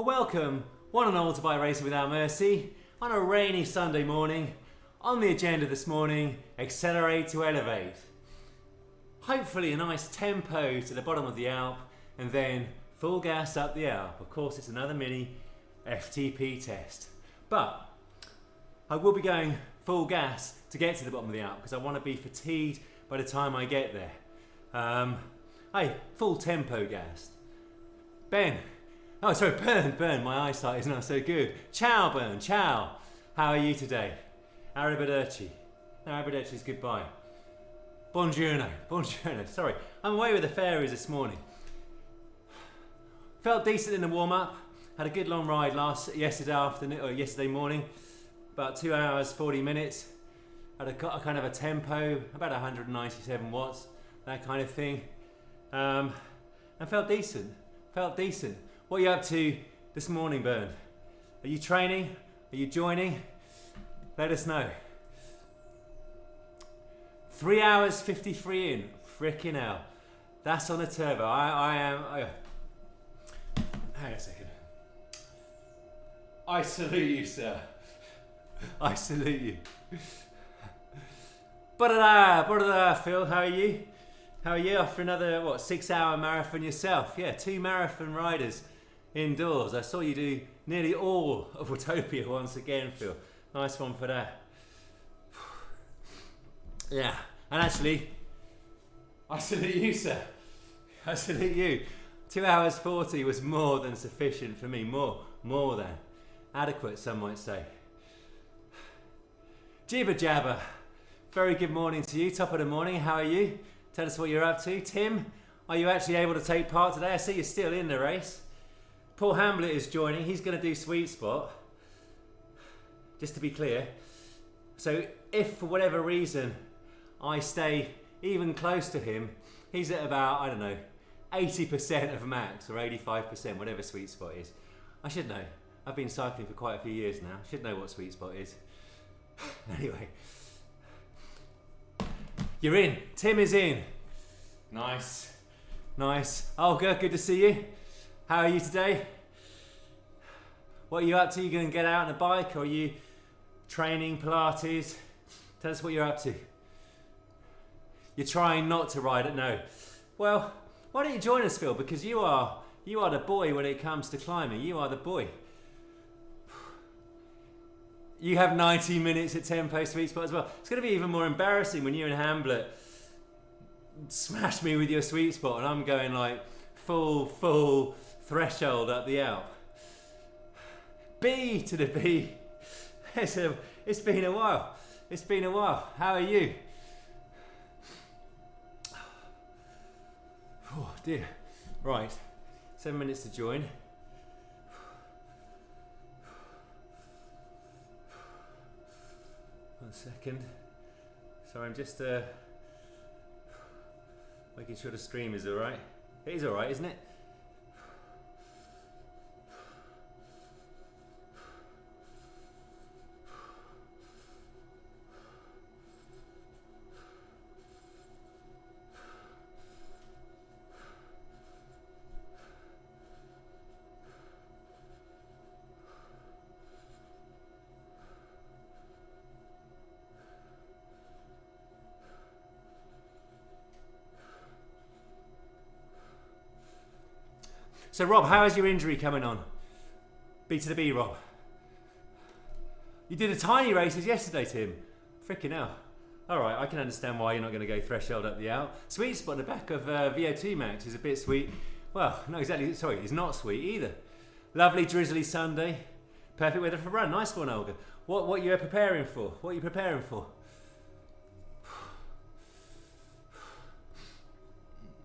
welcome one and all to Bike Racing Without Mercy on a rainy Sunday morning. On the agenda this morning, accelerate to elevate. Hopefully a nice tempo to the bottom of the Alpe and then full gas up the Alpe. Of course it's another mini FTP test. But I will be going full gas to get to the bottom of the Alpe because I want to be fatigued by the time I get there. Hey, full tempo gas. Bern, my eyesight is not so good. Ciao, Bern, ciao. How are you today? Arrivederci. No, arrivederci is goodbye. Buongiorno, buongiorno. Sorry, I'm away with the fairies this morning. Felt decent in the warm-up. Had a good long ride yesterday morning. About 2 hours, 40 minutes. Had a kind of a tempo, about 197 watts, that kind of thing. And felt decent. What are you up to this morning, Bern? Are you training? Are you joining? Let us know. 3 hours 53 in. Frickin' hell. That's on a turbo. Hang a second. I salute you, sir. I salute you. Barada, Phil, how are you? How are you after another, 6 hour marathon yourself? Yeah, 2 marathon riders indoors. I saw you do nearly all of Utopia once again, Phil. Nice one for that. Yeah, and actually, I salute you, sir. I salute you. 2 hours 40 was more than sufficient for me. More than adequate, some might say. Jibber jabber. Very good morning to you. Top of the morning. How are you? Tell us what you're up to. Tim, are you actually able to take part today? I see you're still in the race. Paul Hamblett is joining. He's going to do sweet spot. Just to be clear. So if for whatever reason I stay even close to him, he's at about, 80% of max or 85%, whatever sweet spot is. I should know. I've been cycling for quite a few years now. I should know what sweet spot is. Anyway. You're in. Tim is in. Nice. Oh, good to see you. How are you today? What are you up to? You going to get out on a bike or are you training Pilates? Tell us what you're up to. You're trying not to ride it? No. Well, why don't you join us, Phil? Because you are the boy when it comes to climbing. You are the boy. You have 90 minutes at tempo sweet spot as well. It's going to be even more embarrassing when you and Hamblett smash me with your sweet spot and I'm going like full threshold up the Alpe. B to the B. It's been a while. How are you? Oh dear. Right. 7 minutes to join. 1 second. Sorry, I'm just making sure the stream is alright. It is alright, isn't it? So Rob, how is your injury coming on? B to the B, Rob. You did the tiny races yesterday, Tim. Frickin' hell. Alright, I can understand why you're not going to go threshold up the Alpe. Sweet spot in the back of VO2 Max is a bit sweet. Well, not exactly, sorry, it's not sweet either. Lovely drizzly Sunday. Perfect weather for a run. Nice one, Olga. What you preparing for? What are you preparing for?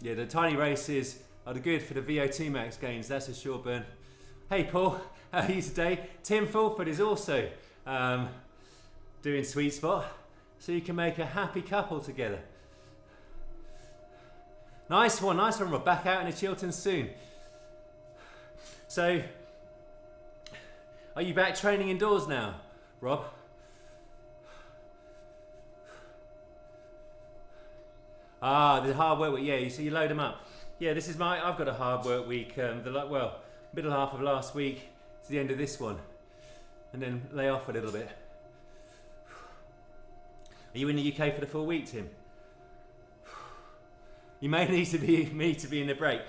Yeah, the tiny races are good for the VO2 Max gains, that's for sure, Bern. Hey Paul, how are you today? Tim Fulford is also doing sweet spot, so you can make a happy couple together. Nice one, Rob. Back out in the Chiltern soon. So, are you back training indoors now, Rob? The hard work week, yeah, so you load them up. Yeah, I've got a hard work week, middle half of last week to the end of this one and then lay off a little bit. Are you in the UK for the full week, Tim? You may need me to be in the break.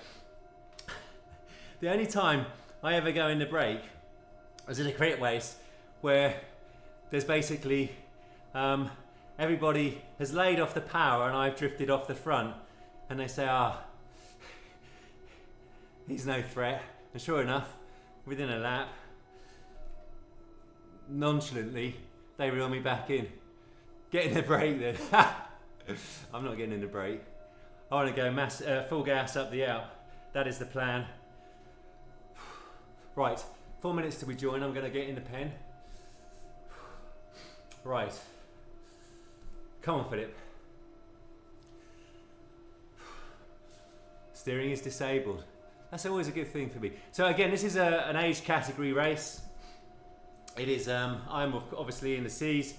The only time I ever go in the break is in a cricket race where there's basically everybody has laid off the power and I've drifted off the front, and they say, he's no threat. And sure enough, within a lap, nonchalantly, they reel me back in. Get in the break then. I'm not getting in the break. I want to go full gas up the Alpe. That is the plan. Right, 4 minutes till we join. I'm going to get in the pen. Right. Come on, Philip. Steering is disabled. That's always a good thing for me. So again, this is an age category race. It is, I'm obviously in the C's.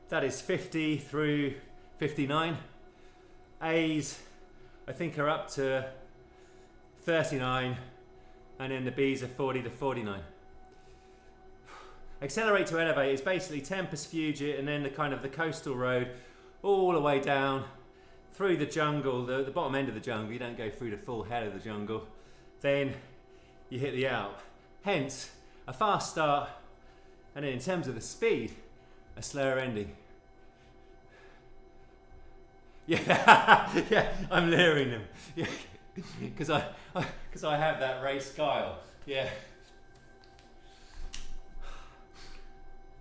That is 50 through 59. A's, I think, are up to 39. And then the B's are 40 to 49. Accelerate to elevate is basically Tempest Fugit and then the kind of the coastal road all the way down through the jungle, the bottom end of the jungle. You don't go through the full head of the jungle. Then you hit the Alpe. Hence, a fast start, and then in terms of the speed, a slower ending. Yeah, yeah, I'm luring them. Yeah, because I have that race guile. Yeah.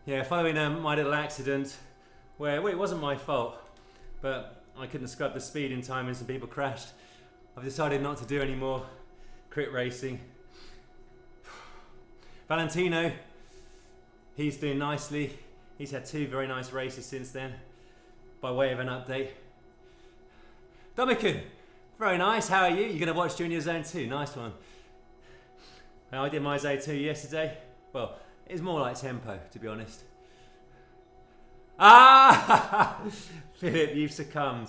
Yeah, following my little accident, where it wasn't my fault, but I couldn't scrub the speed in time and some people crashed. I've decided not to do any more crit racing. Valentino, he's doing nicely. He's had 2 very nice races since then, by way of an update. Dominican, very nice. How are you? You're going to watch Junior Zone 2. Nice one. I did my Zone 2 yesterday. Well, it's more like tempo, to be honest. Philip, you've succumbed.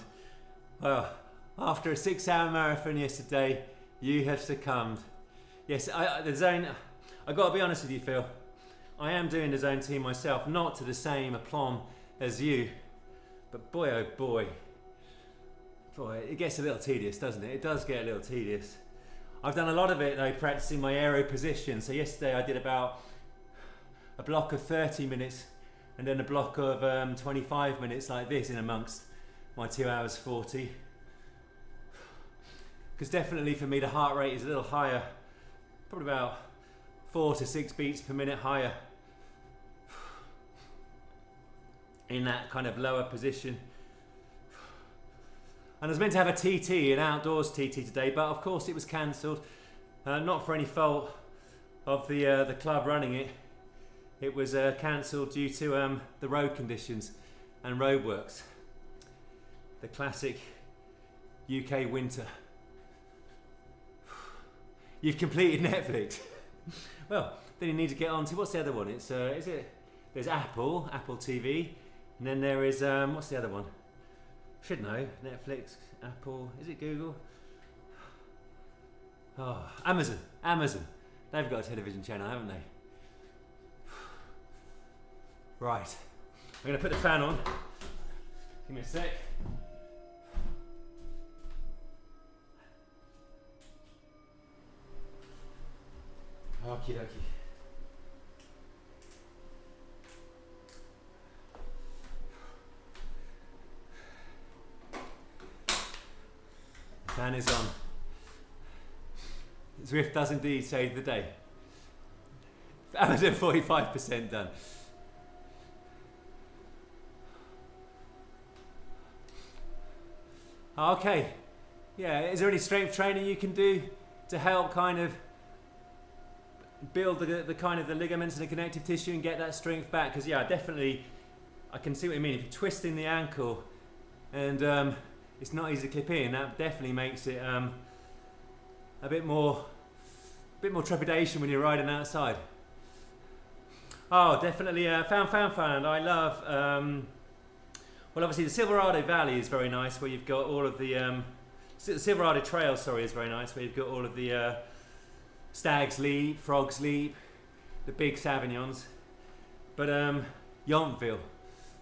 Well, after a 6-hour marathon yesterday, you have succumbed. Yes, the Zone... I've got to be honest with you, Phil. I am doing the Zone 2 myself, not to the same aplomb as you. But boy, oh boy. Boy, it gets a little tedious, doesn't it? It does get a little tedious. I've done a lot of it, though, practicing my aero position. So yesterday I did about a block of 30 minutes and then a block of 25 minutes like this in amongst my 2 hours 40. Because definitely for me the heart rate is a little higher, probably about 4 to 6 beats per minute higher in that kind of lower position. And I was meant to have a TT, an outdoors TT today, but of course it was cancelled. Not for any fault of the club running it. It was cancelled due to the road conditions and roadworks. The classic UK winter. You've completed Netflix. Well, then you need to get on to, what's the other one? It's there's Apple TV, and then there is what's the other one? Should know. Netflix, Apple, is it Google? Oh, Amazon. They've got a television channel, haven't they? Right. I'm going to put the fan on. Give me a sec. Okie dokie. Fan is on. Zwift does indeed save the day. Amazon 45% done. Okay. Yeah, is there any strength training you can do to help kind of build the kind of the ligaments and the connective tissue and get that strength back? Because yeah, definitely, I can see what you mean. If you're twisting the ankle and it's not easy to clip in, that definitely makes it a bit more trepidation when you're riding outside. Oh, definitely found. I love, well, obviously the Silverado Valley is very nice, where you've got all of the Silverado Trail, sorry, is very nice, where you've got all of the Stag's Leap, Frog's Leap, the big Sauvignons. But Yountville,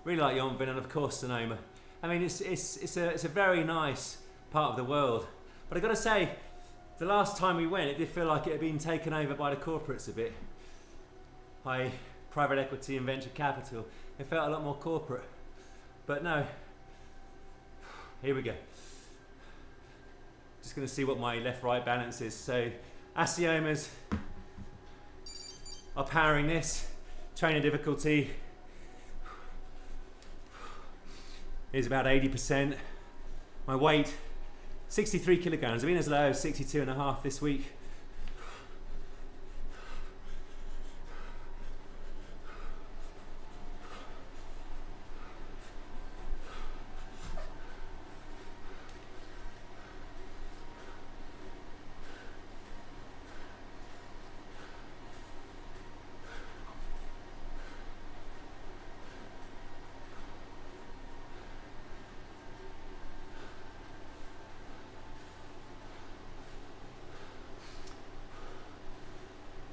really like Yountville, and of course Sonoma. I mean, it's a very nice part of the world. But I got to say, the last time we went, it did feel like it had been taken over by the corporates a bit, by private equity and venture capital. It felt a lot more corporate. But no, here we go. Just going to see what my left-right balance is. So Aciomas are powering this. Trainer difficulty is about 80%. My weight, 63 kilograms. I've been as low as 62.5 this week.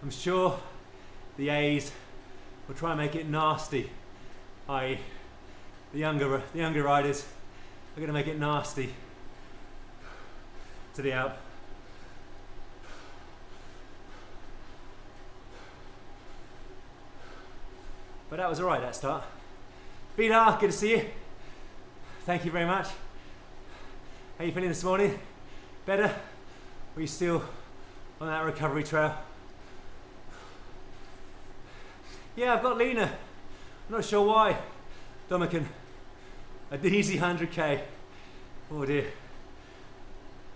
I'm sure the A's will try and make it nasty. The younger riders are going to make it nasty to the Alpe. But that was alright, that start. Vidar, good to see you. Thank you very much. How are you feeling this morning? Better? Or are you still on that recovery trail? Yeah, I've got leaner. I'm not sure why. Dominican, an easy 100k. Oh dear.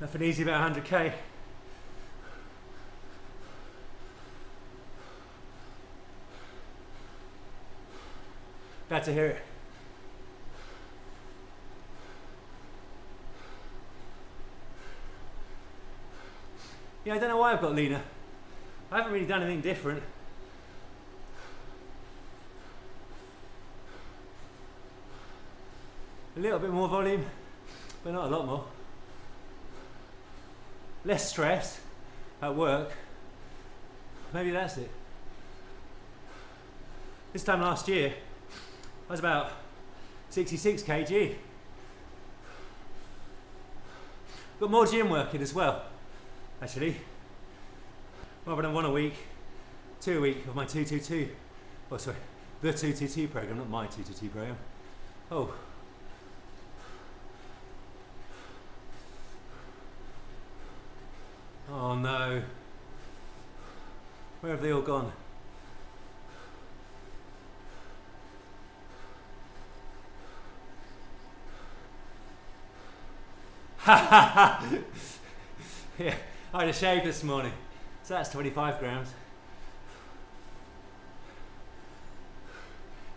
Nothing easy about 100k. Glad to hear it. Yeah, I don't know why I've got leaner. I haven't really done anything different. A little bit more volume, but not a lot more. Less stress at work. Maybe that's it. This time last year, I was about 66 kg. Got more gym working as well, actually. Rather than 1 a week, 2 a week of my 222. Oh, sorry, the 222 program, not my 222 program. Oh. Oh no. Where have they all gone? Ha ha ha! Yeah, I had a shave this morning, so that's 25 grams.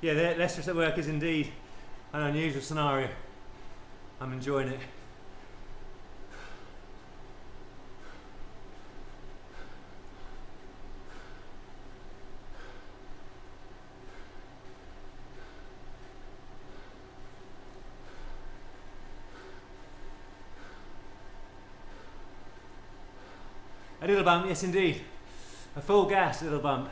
Yeah, less stress at work is indeed an unusual scenario. I'm enjoying it. A little bump, yes indeed. A full gas little bump.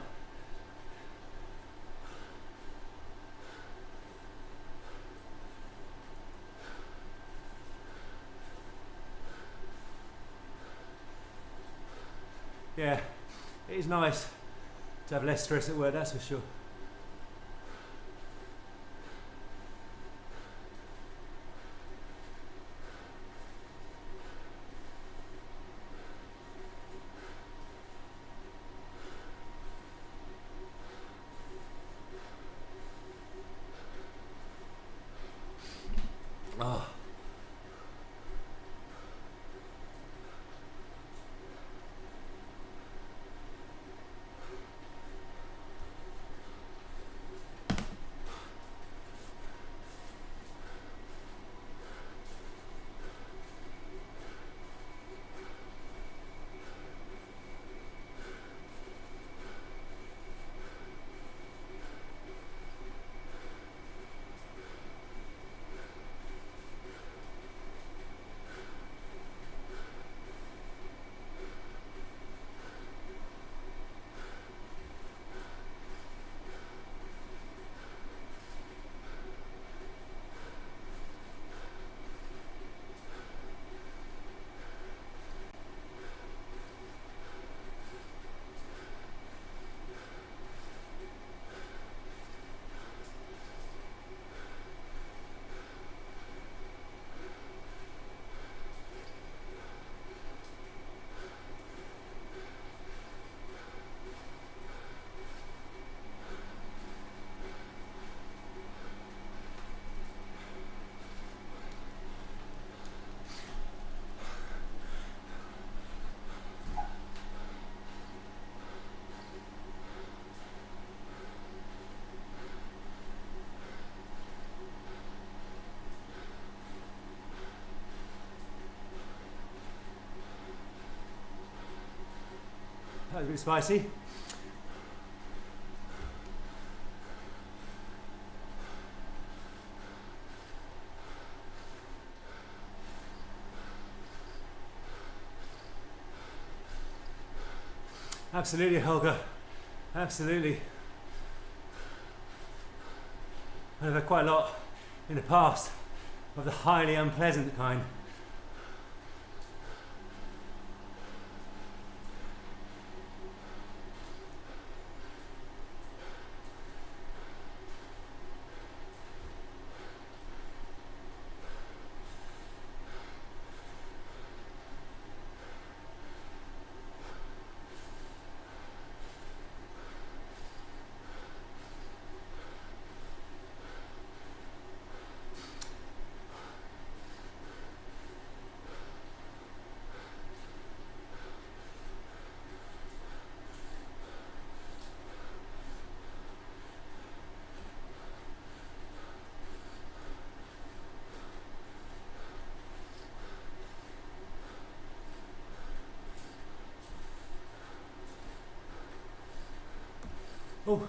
Yeah, it is nice to have less stress at work, that's for sure. Oh. That was a bit spicy. Absolutely, Holger. Absolutely. I've had quite a lot in the past of the highly unpleasant kind. Oh.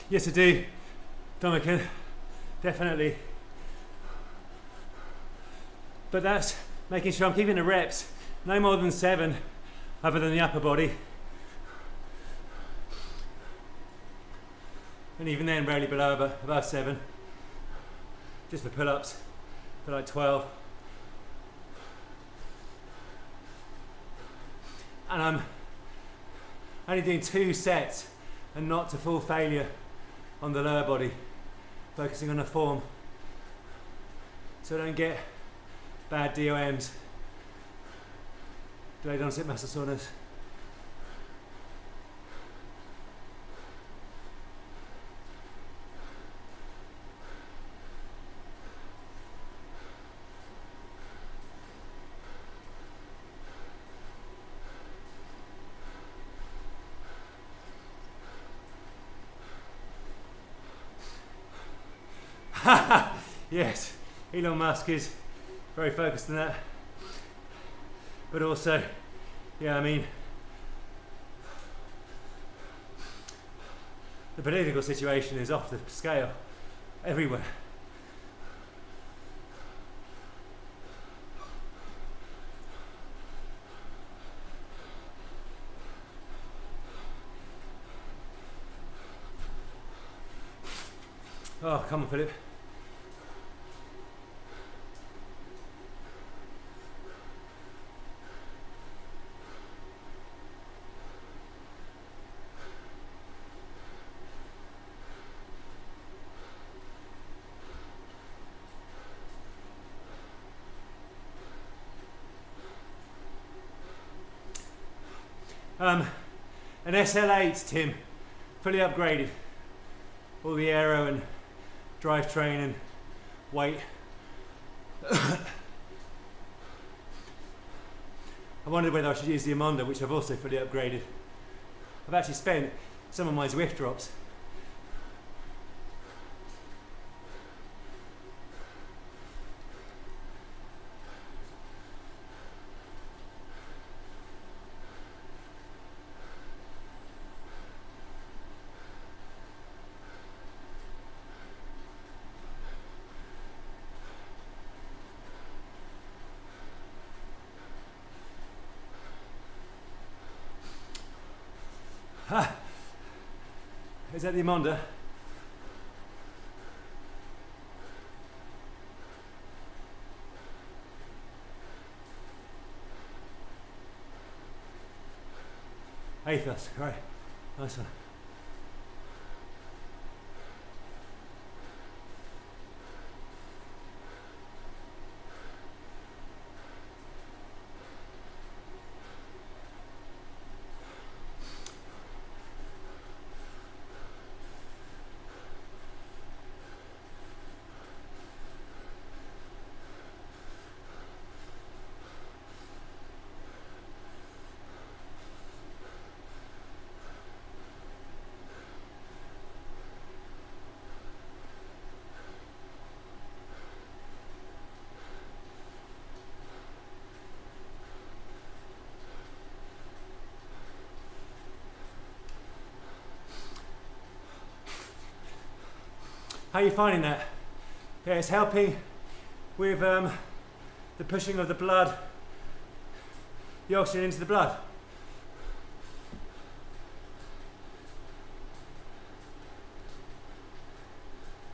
Yes, I do, Dominican, definitely. But that's making sure I'm keeping the reps no more than 7, other than the upper body. And even then, rarely below above 7. Just for pull-ups, for like 12. And I'm only doing 2 sets and not to full failure on the lower body, focusing on the form so I don't get bad DOMs, delayed onset muscle soreness. Yes, Elon Musk is very focused on that. But also, yeah, I mean, the political situation is off the scale everywhere. Oh, come on, Philip. An SL8, Tim, fully upgraded. All the aero and drivetrain and weight. I wondered whether I should use the Amonda, which I've also fully upgraded. I've actually spent some of my Zwift drops. Is that the Amonda? Athos, right, nice one. How are you finding that? Yeah, it's helping with the pushing of the blood, the oxygen into the blood.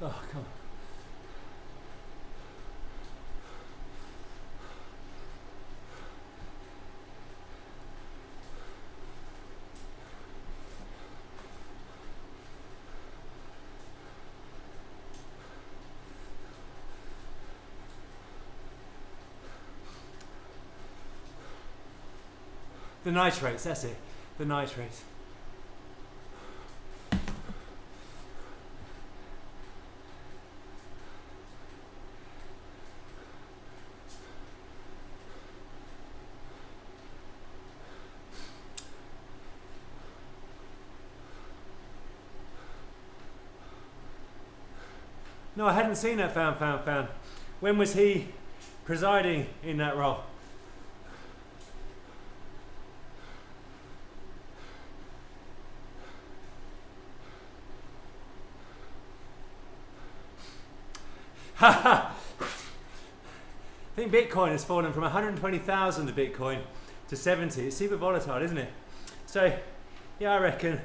Oh, come on. The nitrates, that's it. The nitrates. No, I hadn't seen that found. When was he presiding in that role? I think Bitcoin has fallen from 120,000 a Bitcoin to 70. It's super volatile, isn't it? So, yeah, I reckon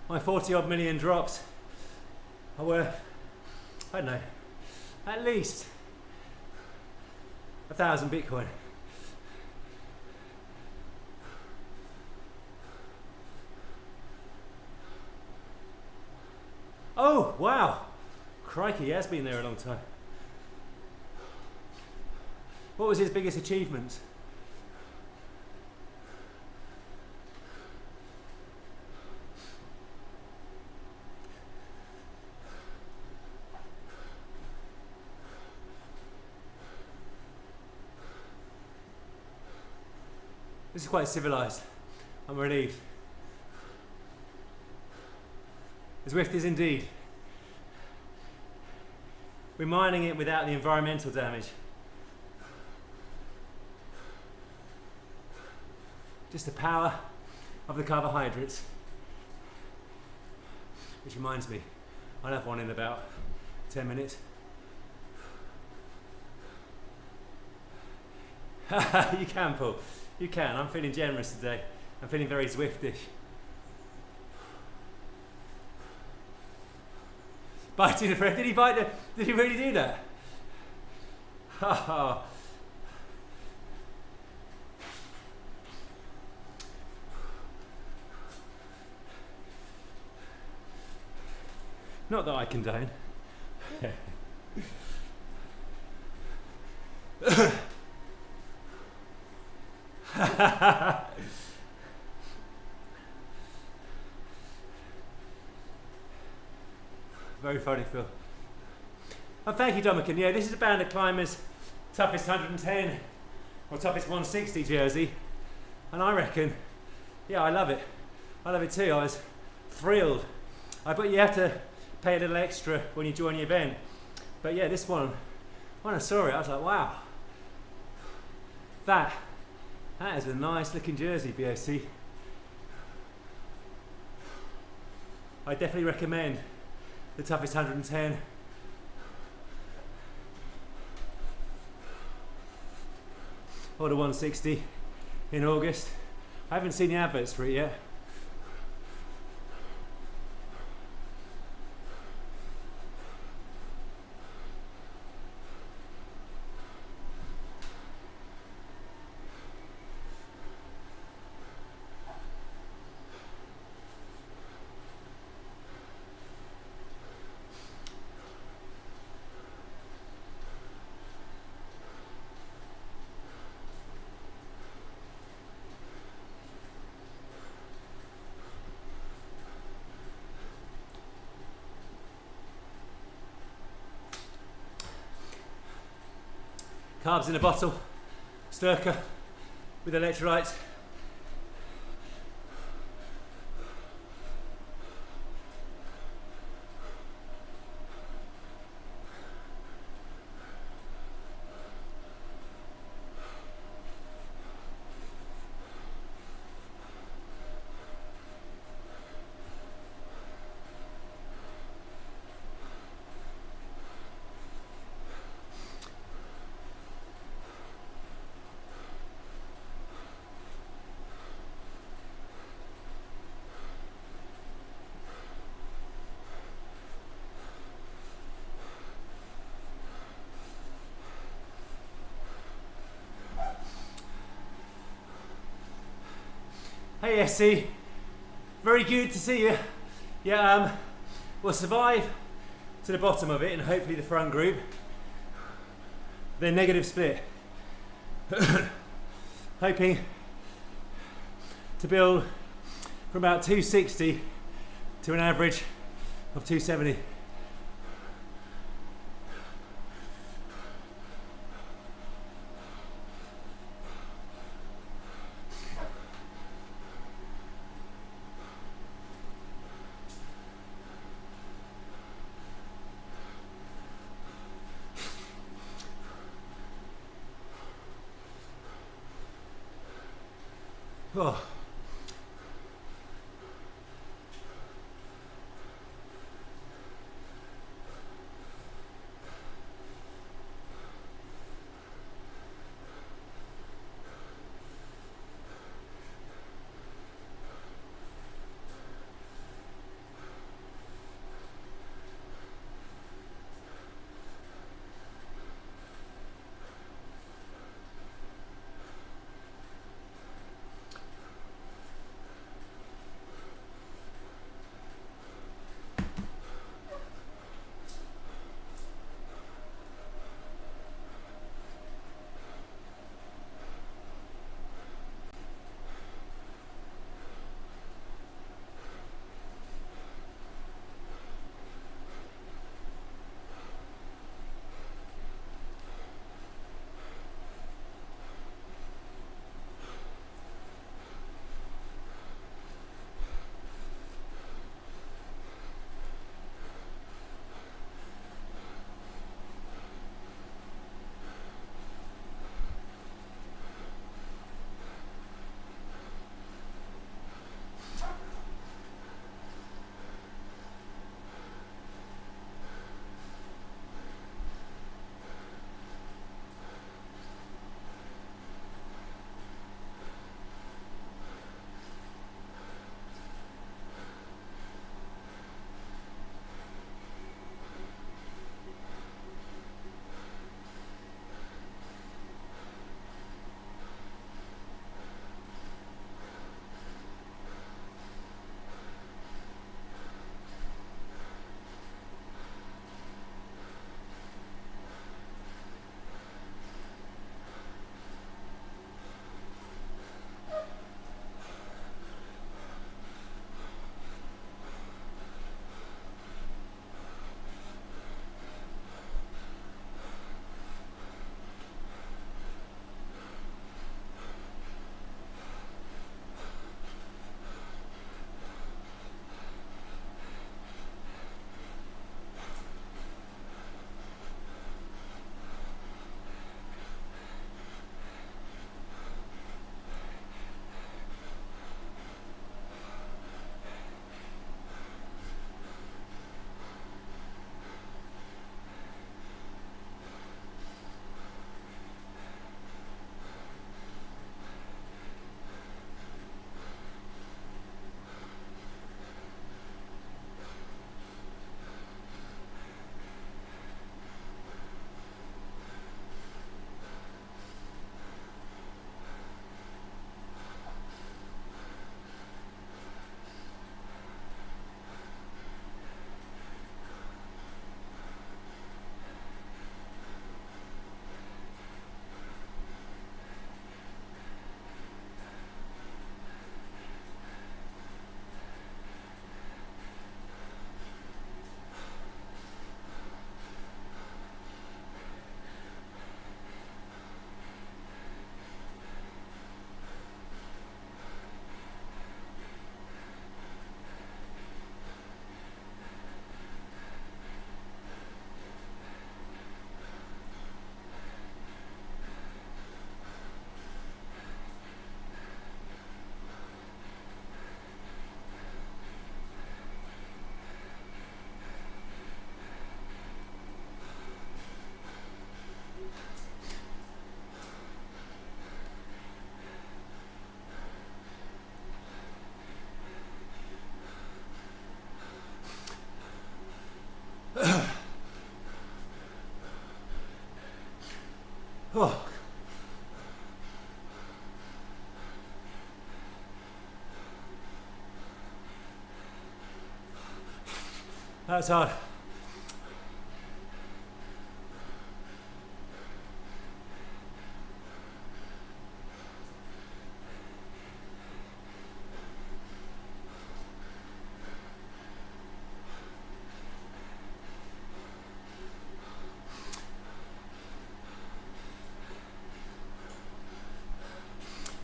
my 40 odd million drops are worth, I don't know, at least 1,000 Bitcoin. Oh, wow. Crikey, he has been there a long time. What was his biggest achievement? This is quite civilized. I'm relieved. Zwift is indeed. We're mining it without the environmental damage. Just the power of the carbohydrates. Which reminds me, I'll have one in about 10 minutes. You can, Paul. You can. I'm feeling generous today. I'm feeling very Zwiftish. Biting the friend. Did he bite the? Did he really do that? Not that I condone. Very funny, Phil. Oh, thank you, Dominican. Yeah, this is a band of climbers, toughest 110 or toughest 160 jersey, and I reckon, yeah, I love it. I love it too. I was thrilled. But you have to pay a little extra when you join the event. But yeah, this one, when I saw it, I was like, wow, that is a nice looking jersey, BOC. I definitely recommend the toughest 110. Or the 160 in August. I haven't seen the adverts for it yet. Carbs in a bottle, Sturka with electrolytes. Hey Essie, very good to see you. Yeah, we'll survive to the bottom of it and hopefully the front group. Then negative split. Hoping to build from about 260 to an average of 270. Oh. Oh. That's hard.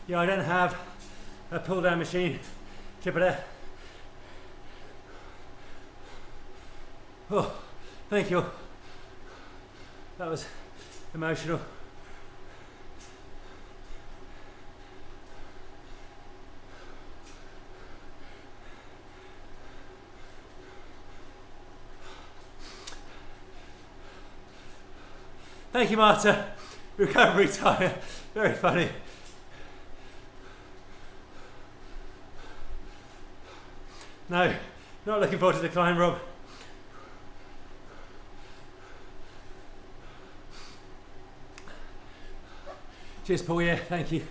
Yeah, I don't have a pull down machine. Chip it there. Oh, thank you. That was emotional. Thank you, Marta. Recovery time. Very funny. No, not looking forward to the climb, Rob. Cheers, Paul. Yeah, thank you.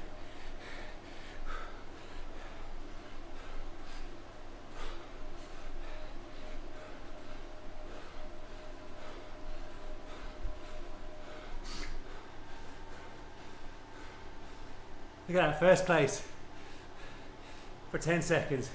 Look at that, first place for 10 seconds.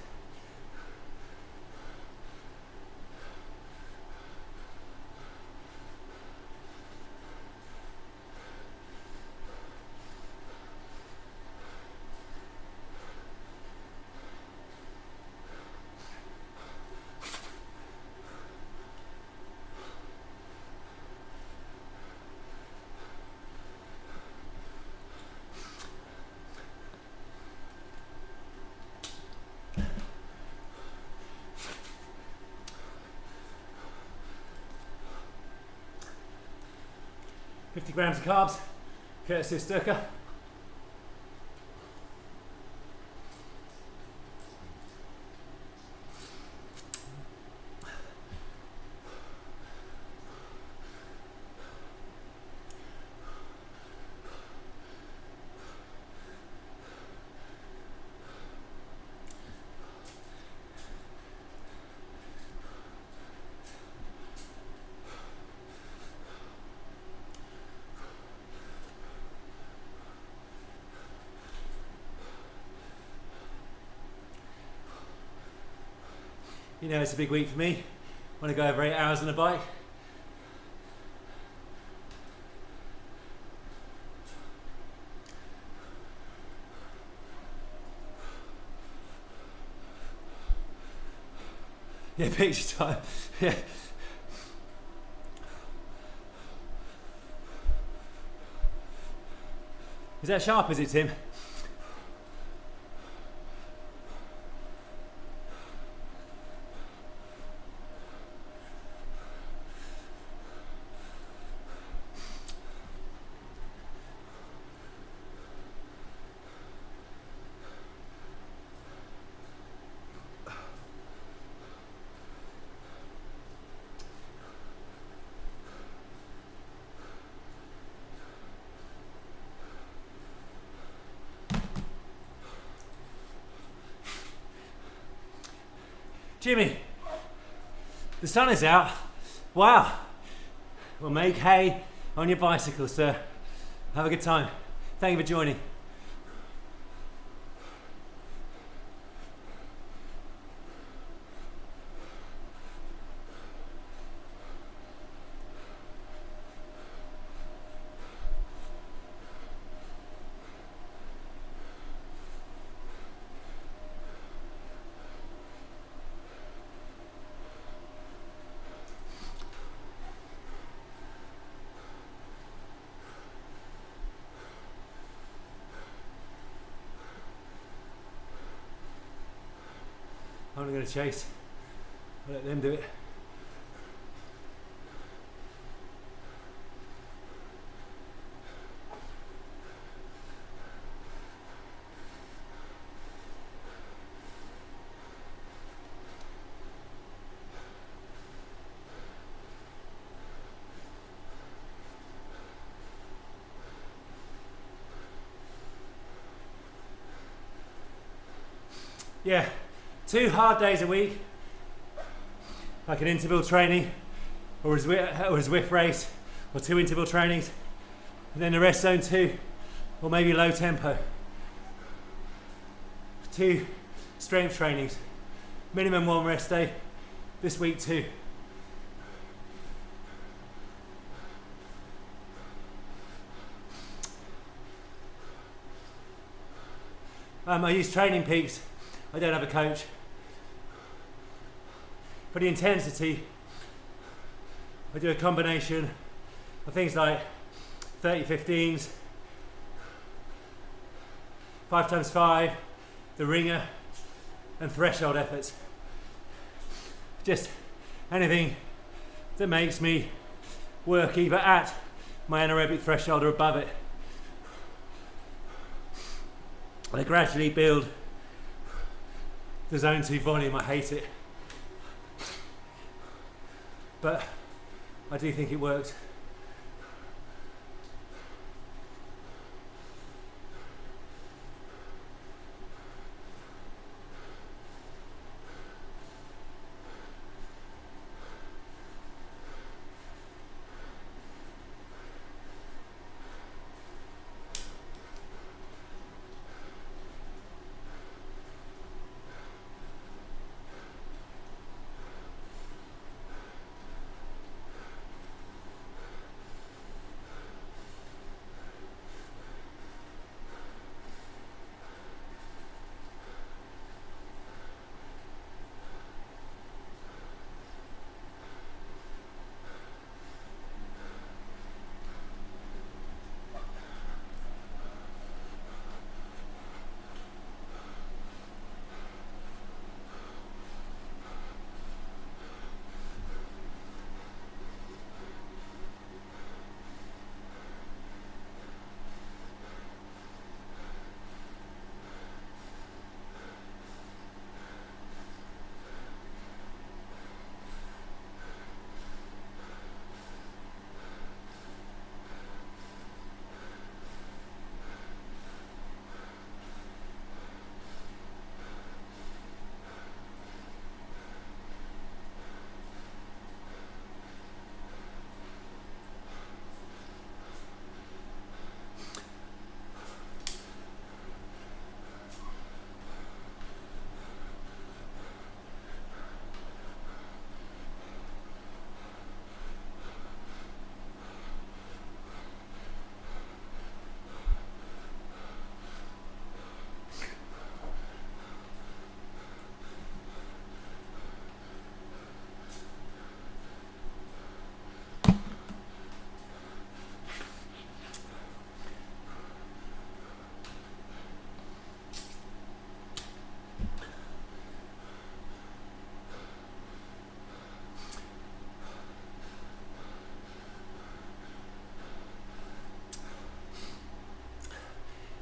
Grams of carbs, courtesy of Sturka. You know, it's a big week for me. I want to go over 8 hours on a bike. Yeah, picture time. Yeah. Is that sharp, is it, Tim? Jimmy, the sun is out. Wow. Well, make hay on your bicycle, sir. Have a good time. Thank you for joining. I'm not going to chase. I'll let them do it. Yeah. 2 hard days a week, like an interval training or a Zwift race, or 2 interval trainings, and then the rest zone 2, or maybe low tempo. 2 strength trainings, minimum 1 rest day, this week 2. I use Training Peaks. I don't have a coach. For the intensity, I do a combination of things like 30-15s, 5x5, the ringer, and threshold efforts. Just anything that makes me work either at my anaerobic threshold or above it. I gradually build the zone 2 volume. I hate it, but I do think it works.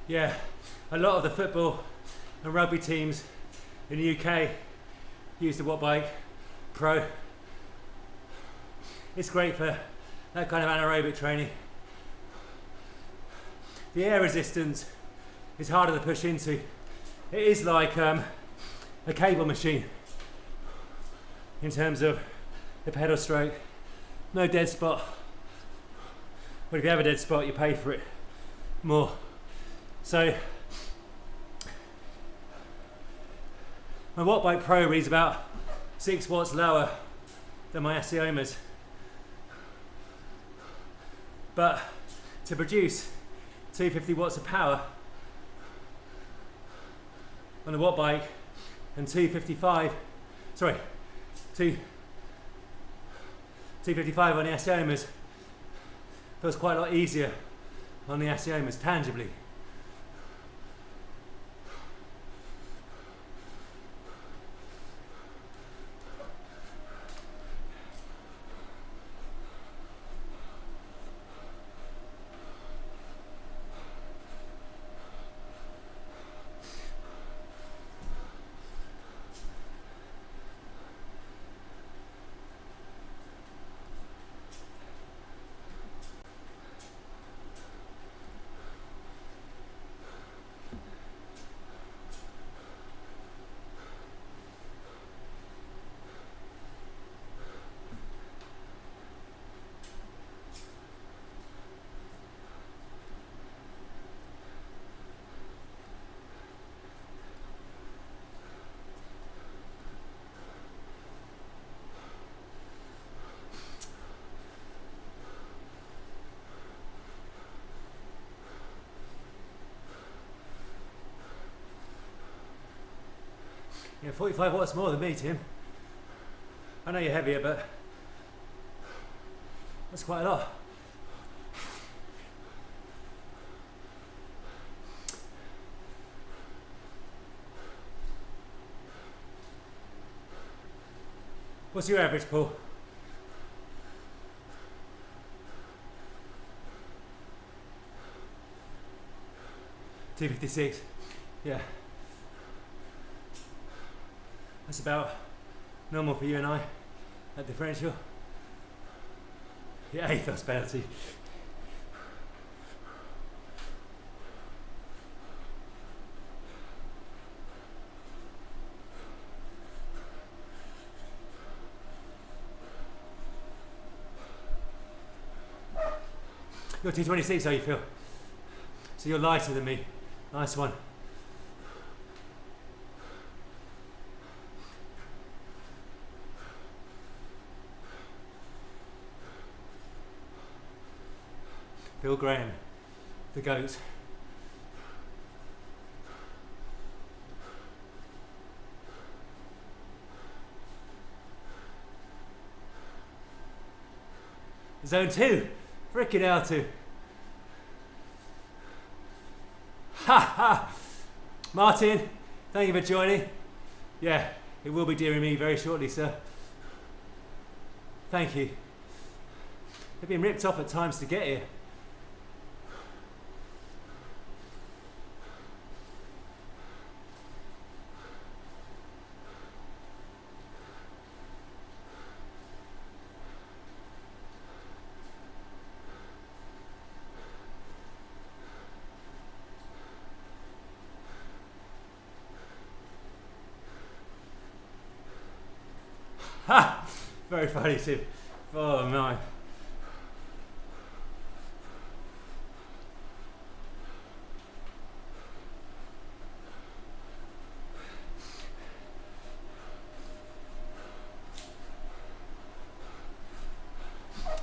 Yeah, a lot of the football and rugby teams in the UK use the Watt Bike Pro. It's great for that kind of anaerobic training. The air resistance is harder to push into. It is like a cable machine in terms of the pedal stroke. No dead spot. But if you have a dead spot, you pay for it more. So my Watt Bike Pro reads about 6 watts lower than my Aciomas. But to produce 250 watts of power on the Watt Bike and 255 on the Aciomas feels quite a lot easier on the Aciomas, tangibly. Yeah, 45 watts more than me, Tim. I know you're heavier, but that's quite a lot. What's your average, Paul? 256. Yeah. That's about normal for you and I, that differential. Yeah, ethos penalty. You're 226, how you feel? So you're lighter than me. Nice one. Phil Graham, the GOAT. Zone 2, frickin' L2. Ha ha! Martin, thank you for joining. Yeah, it will be dearing me very shortly, sir. Thank you. They've been ripped off at times to get here. Ha! Very funny too. Oh my.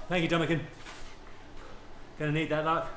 Thank you, Dominican. Gonna need that luck.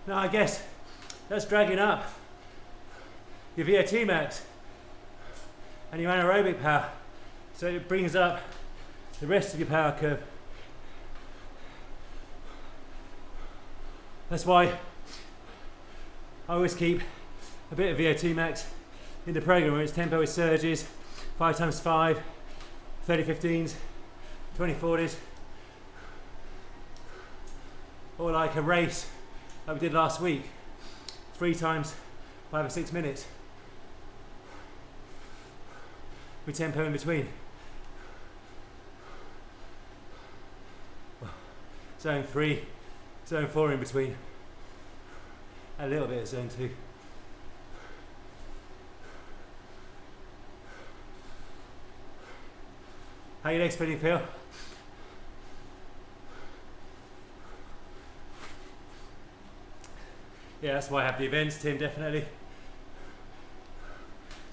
Now I guess that's dragging up your VO2 max and your anaerobic power. So it brings up the rest of your power curve. That's why I always keep a bit of VO2 max in the program where it's tempo with surges, 5x5, 30-15s, 20-40s, or like a race like we did last week, 3 times 5 or 6 minutes with tempo in between. Zone 3, zone 4 in between, a little bit of zone 2. How your legs feeling, Phil? Yeah, that's why I have the events, Tim, definitely.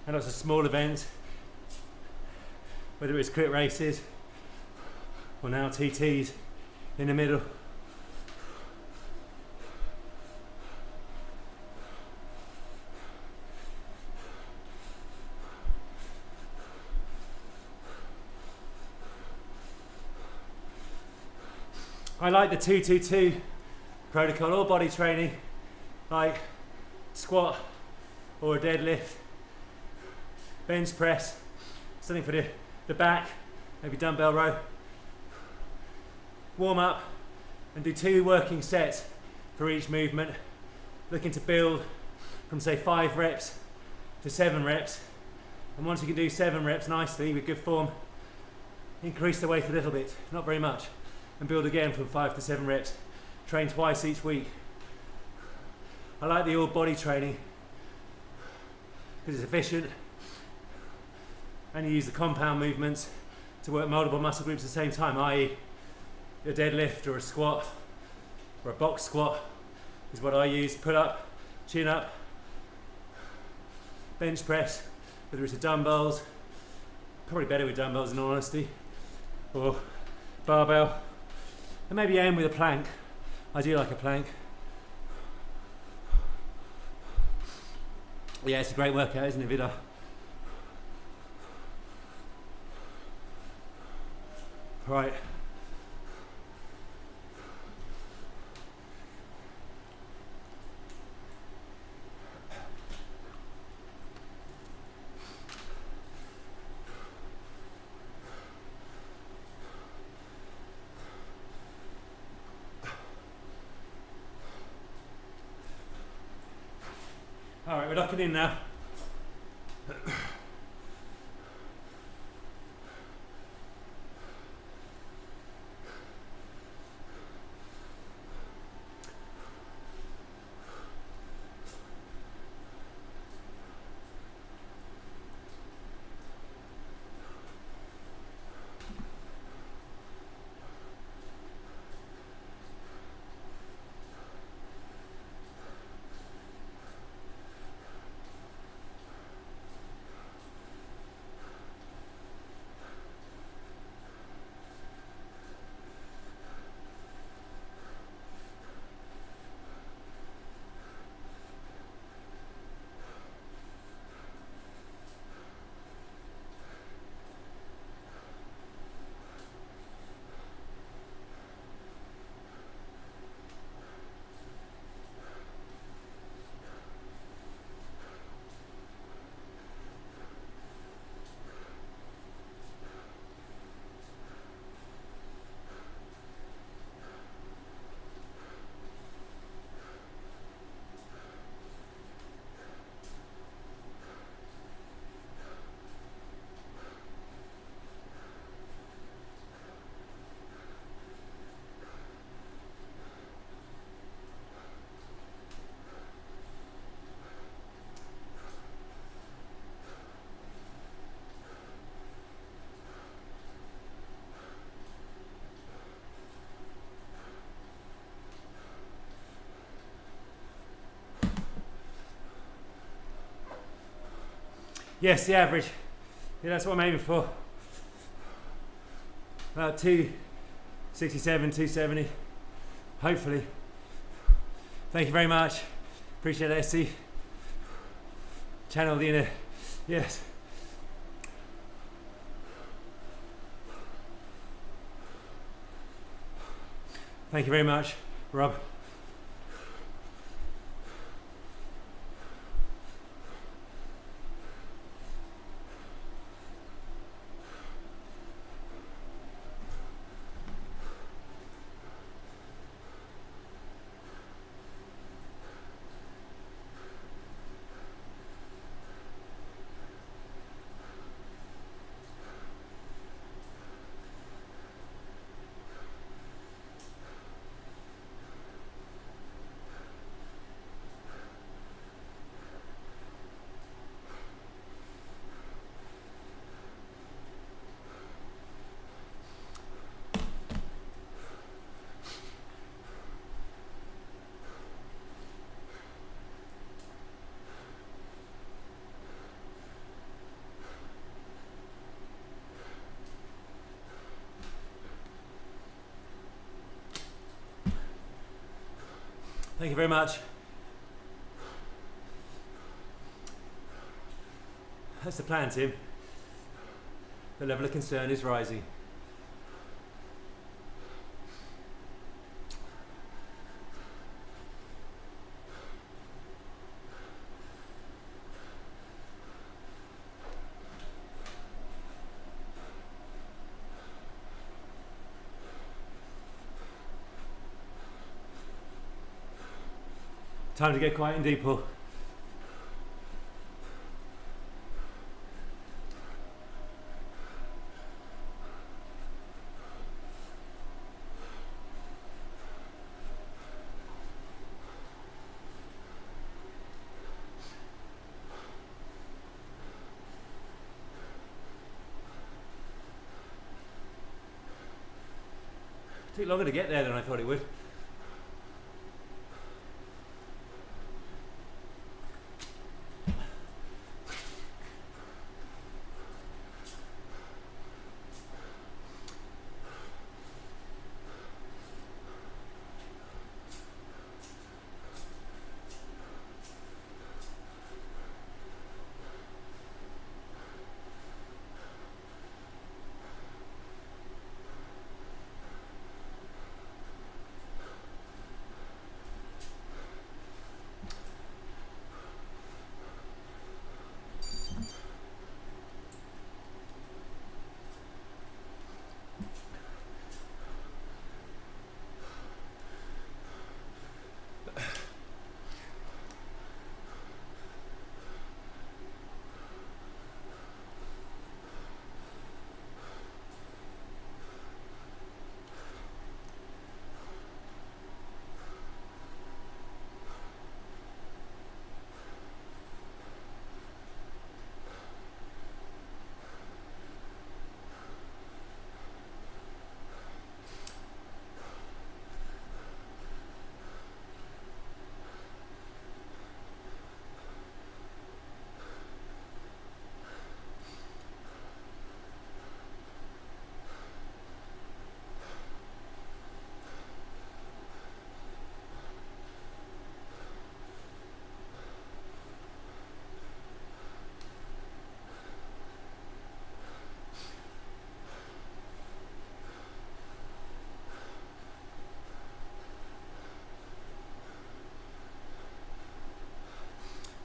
And lots of small events, whether it's crit races or now TTs in the middle. I like the 2-2-2 protocol or body training, like squat or a deadlift, bench press, something for the back, maybe dumbbell row, warm up and do 2 working sets for each movement, looking to build from say 5 reps to 7 reps, and once you can do 7 reps nicely with good form, increase the weight a little bit, not very much, and build again from 5 to 7 reps. Train twice each week. I like the all body training because it's efficient and you use the compound movements to work multiple muscle groups at the same time, i.e. a deadlift or a squat or a box squat is what I use. Pull up, chin up, bench press, whether it's with dumbbells, probably better with dumbbells in all honesty, or barbell, and maybe end with a plank. I do like a plank. Yeah, it's a great workout, isn't it, Vida? Right. All right, we're locking in now. Yes, the average. Yeah, that's what I'm aiming for. About 267, 270. Hopefully. Thank you very much. Appreciate it, SC. Channel the inner. Yes. Thank you very much, Rob. Thank you very much. That's the plan, Tim. The level of concern is rising. Time to get quiet and deep, Paul. It took longer to get there than I thought it would.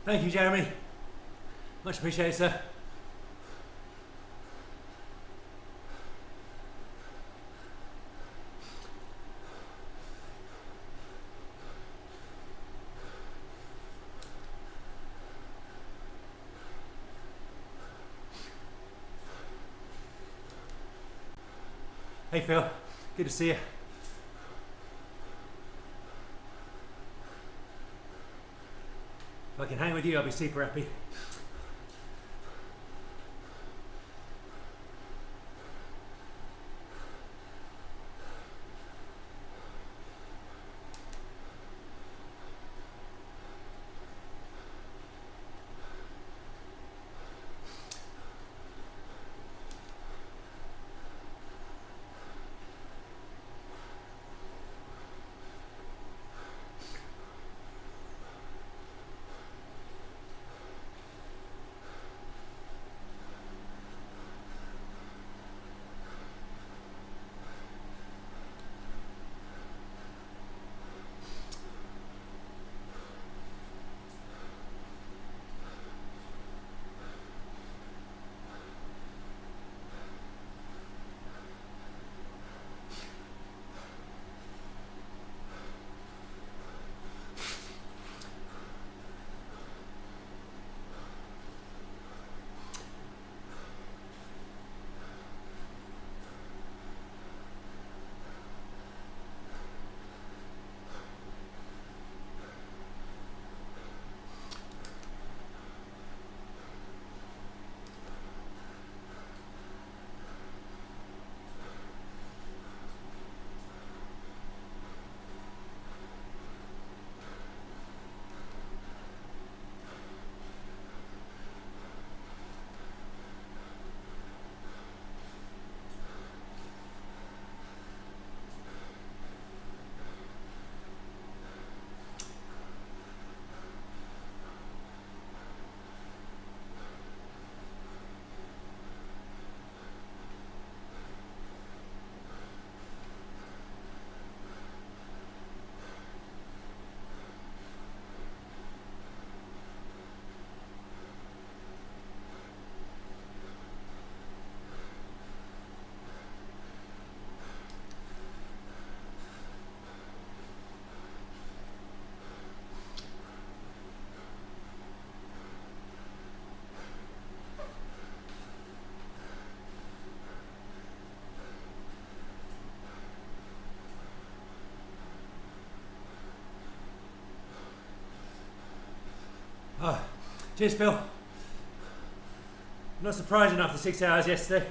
Thank you, Jeremy. Much appreciated, sir. Hey, Phil. Good to see you. If I can hang with you, I'll be super happy. Oh, cheers, Phil. Not surprising after 6 hours yesterday.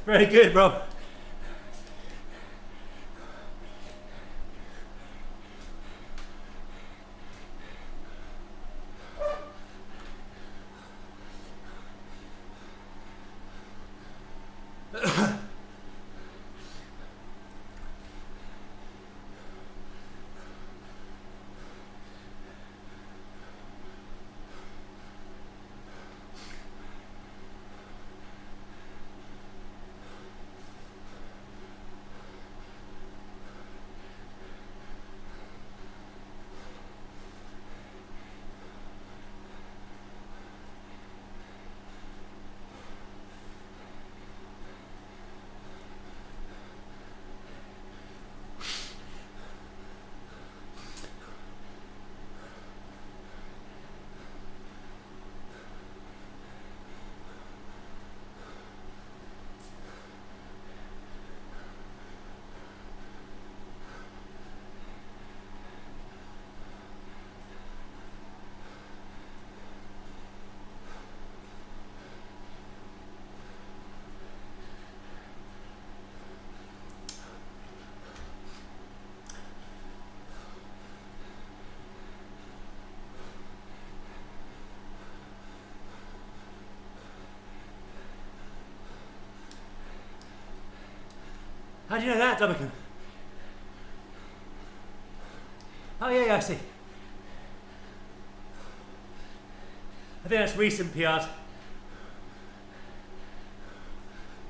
Very good, Rob. How do you know that, Dominican? Oh yeah, I see. I think that's recent PR,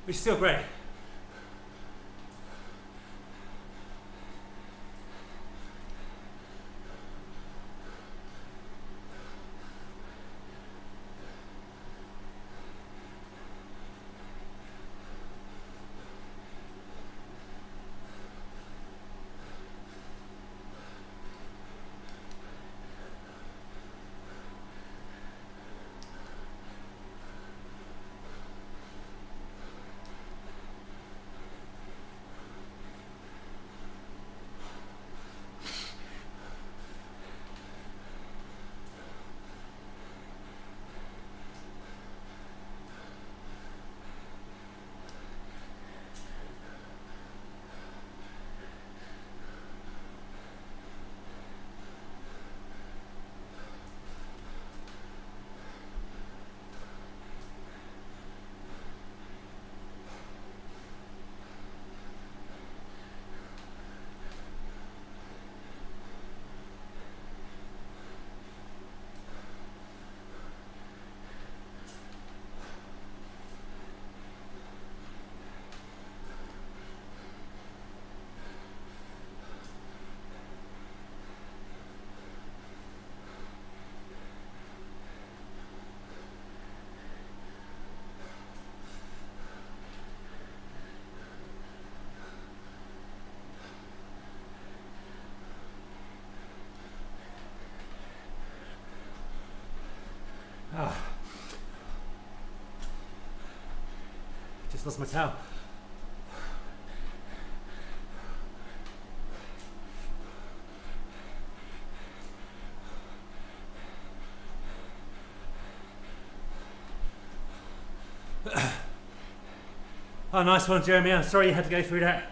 which is still great. Just lost my towel. Oh, nice one, Jeremy. I'm sorry you had to go through that.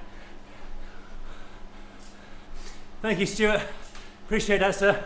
Thank you, Stuart. Appreciate that, sir.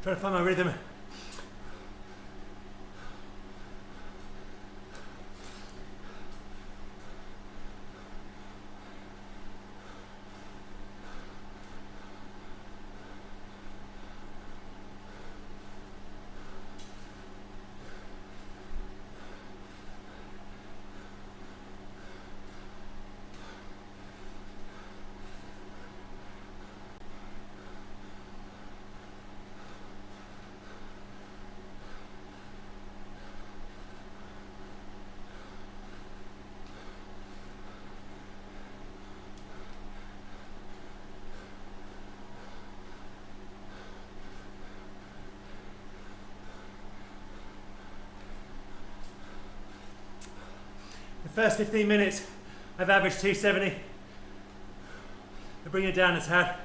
Trying to find my rhythm. The first 15 minutes, I've averaged 270. I bring it down a tad.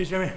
Cheers, Jeremy.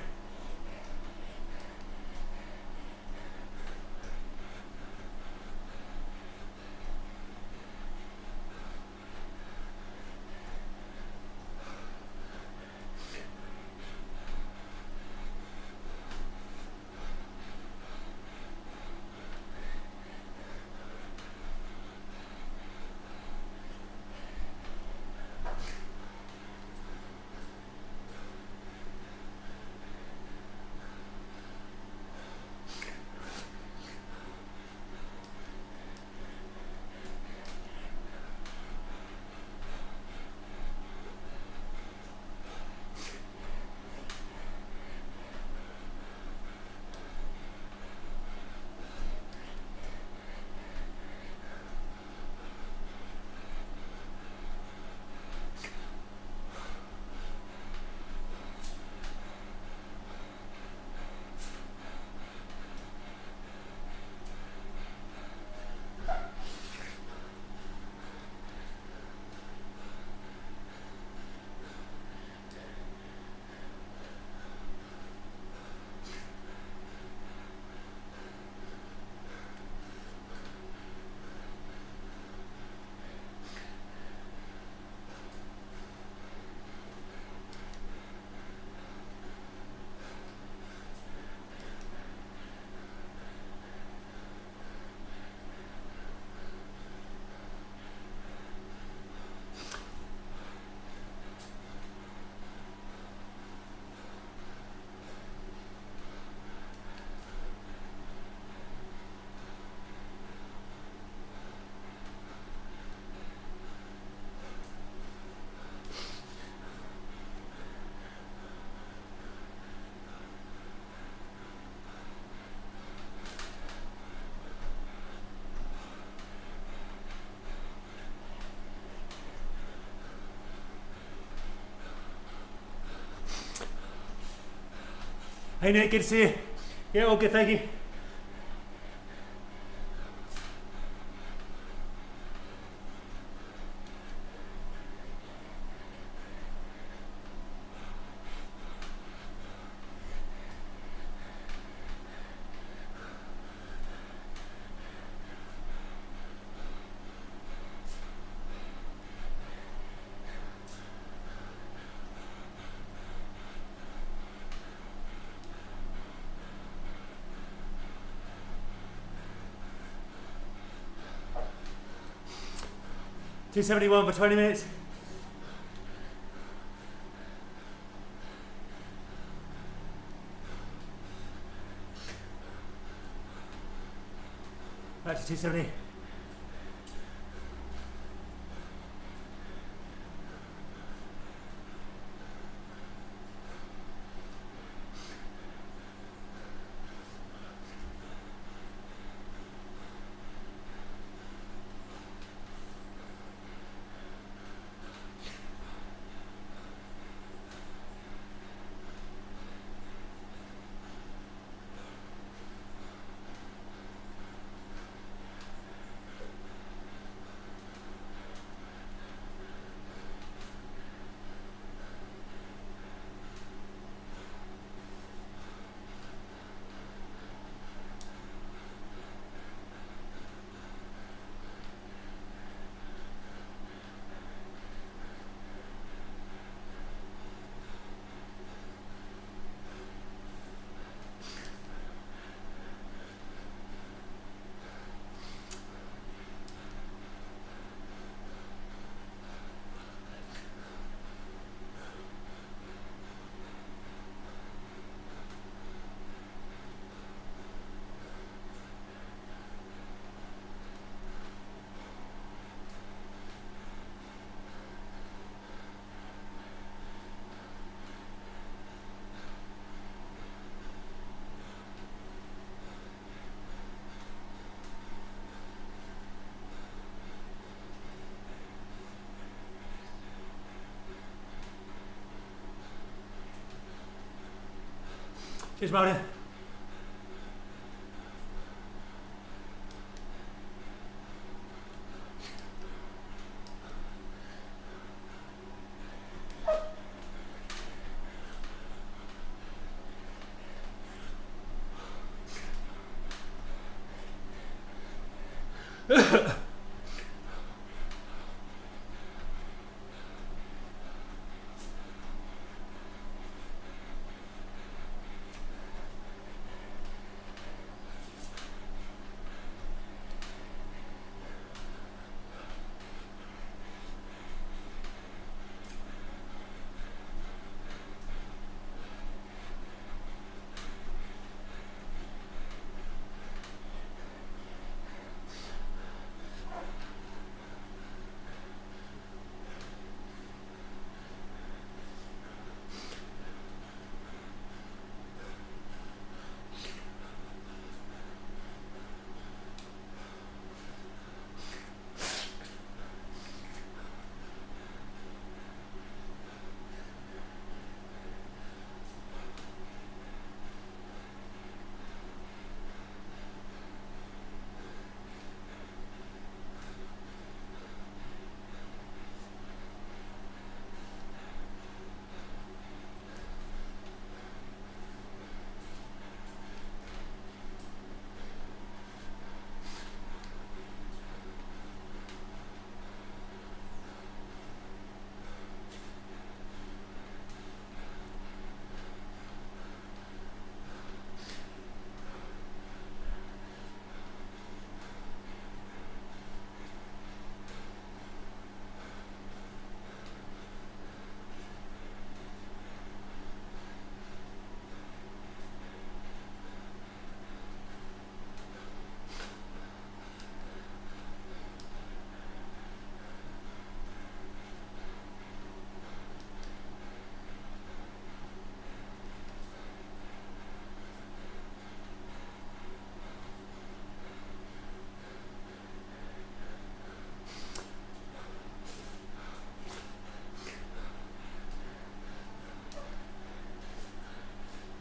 Hey Nick, good to see you. Yeah, all good, thank you. $271 for 20 minutes. Back to 270. Cheers, Martin.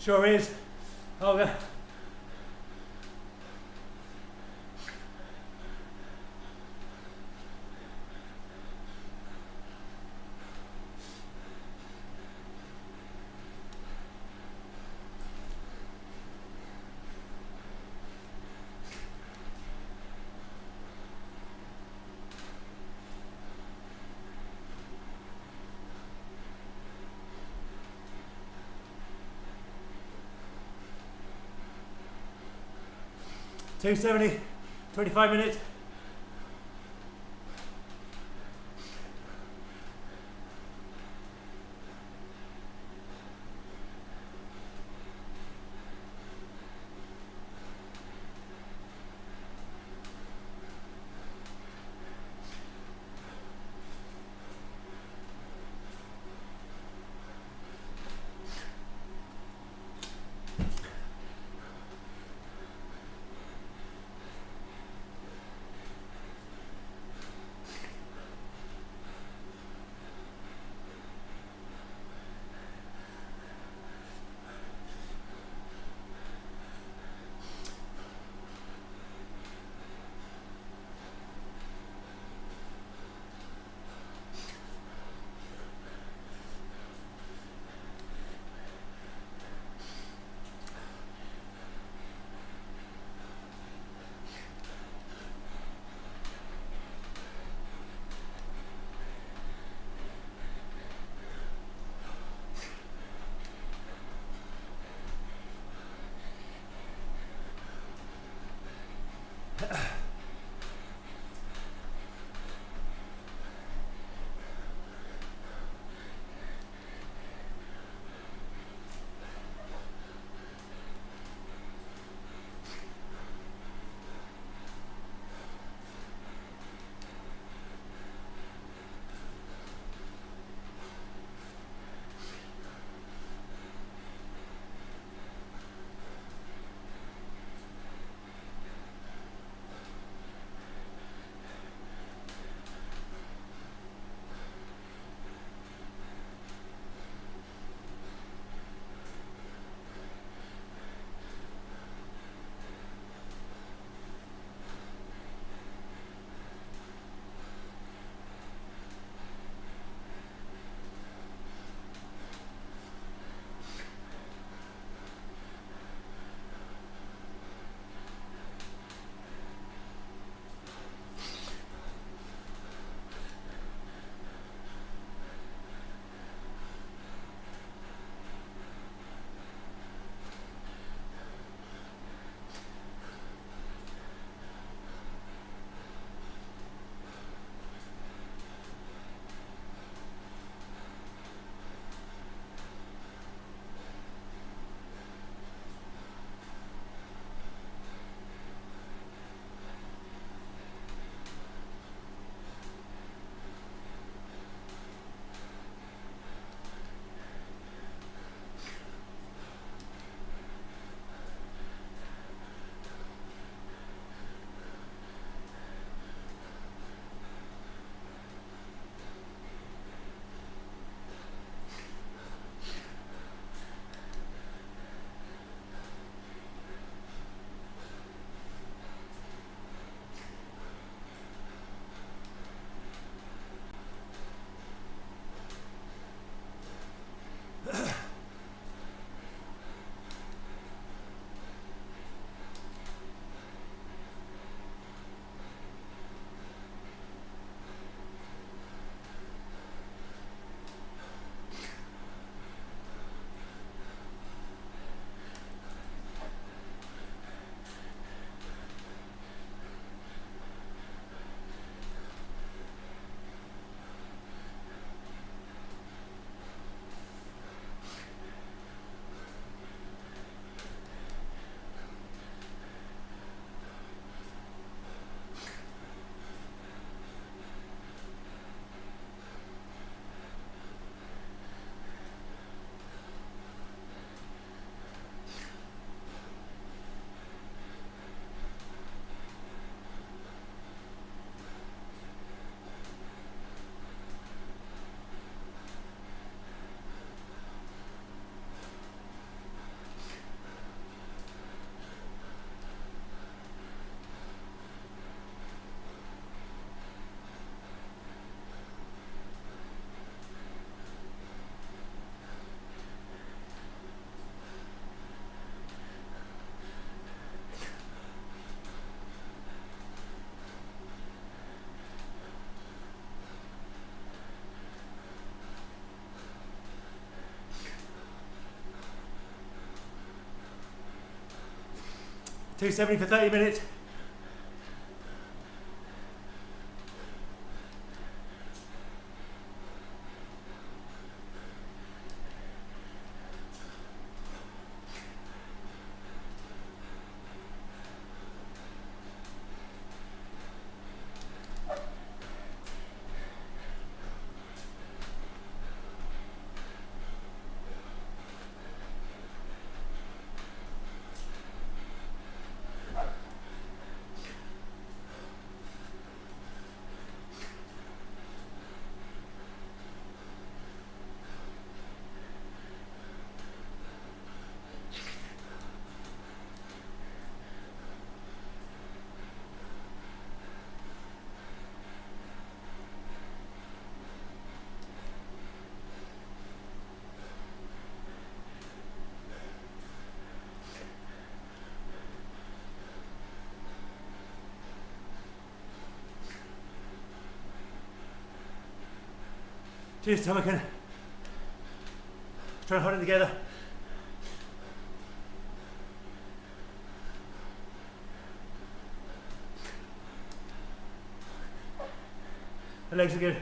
Sure is. Oh, 270, 25 minutes. 270 for 30 minutes. Cheers, Tomakin. Try and hold it together. The legs are good.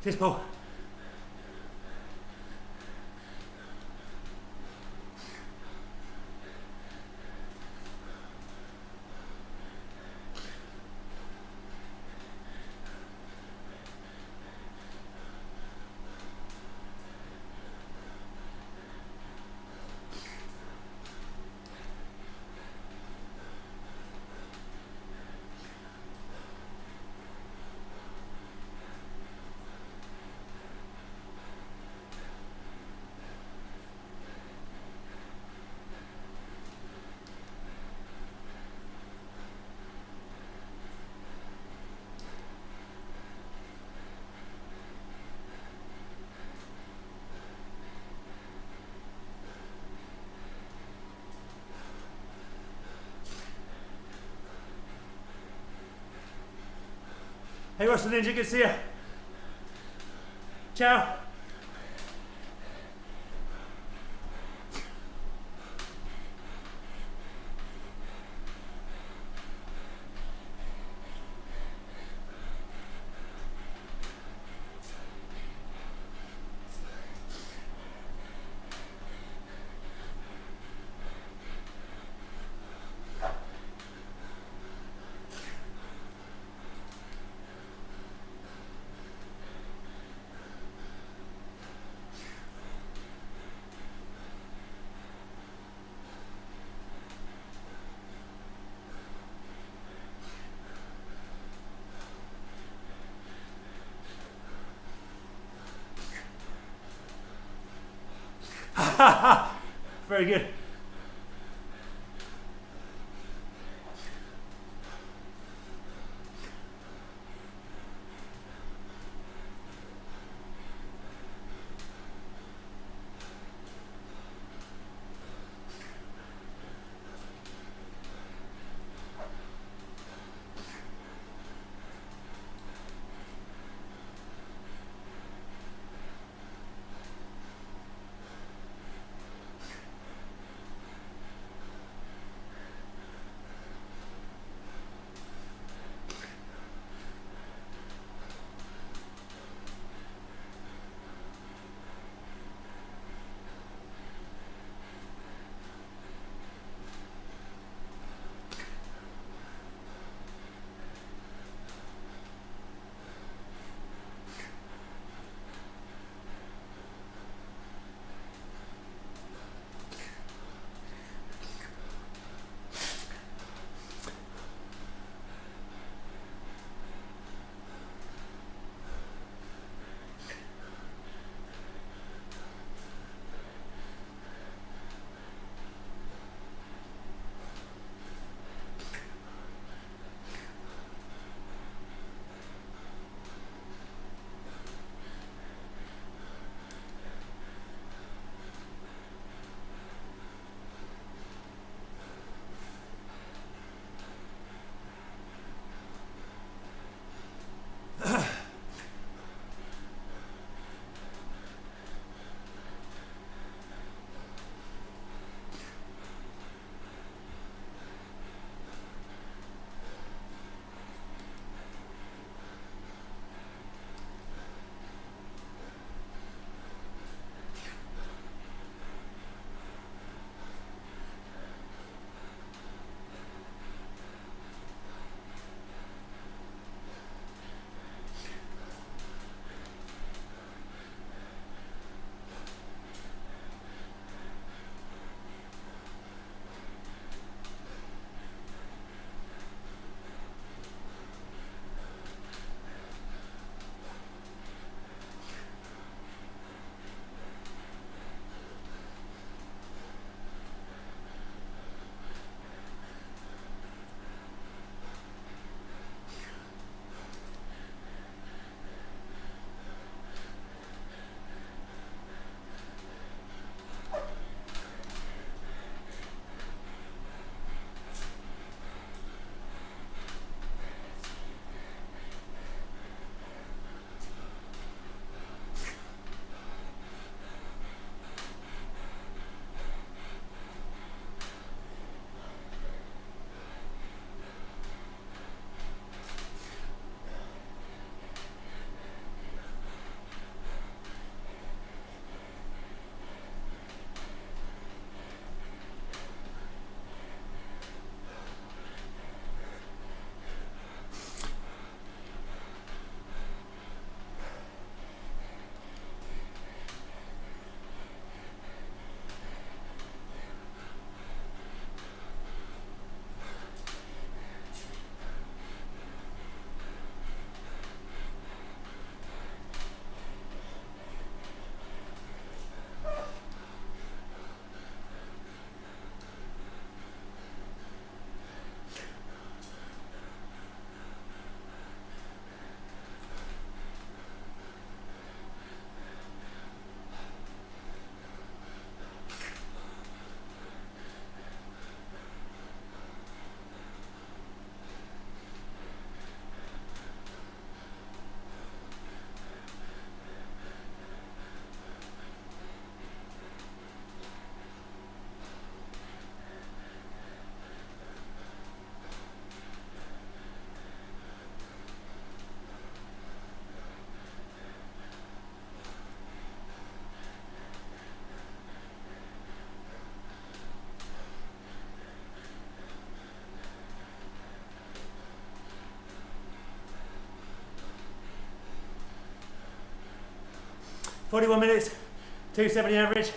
Cheers, Paul. Hey Russell Ninja, good to see you. Ciao. Very good. 41 minutes, 270 average.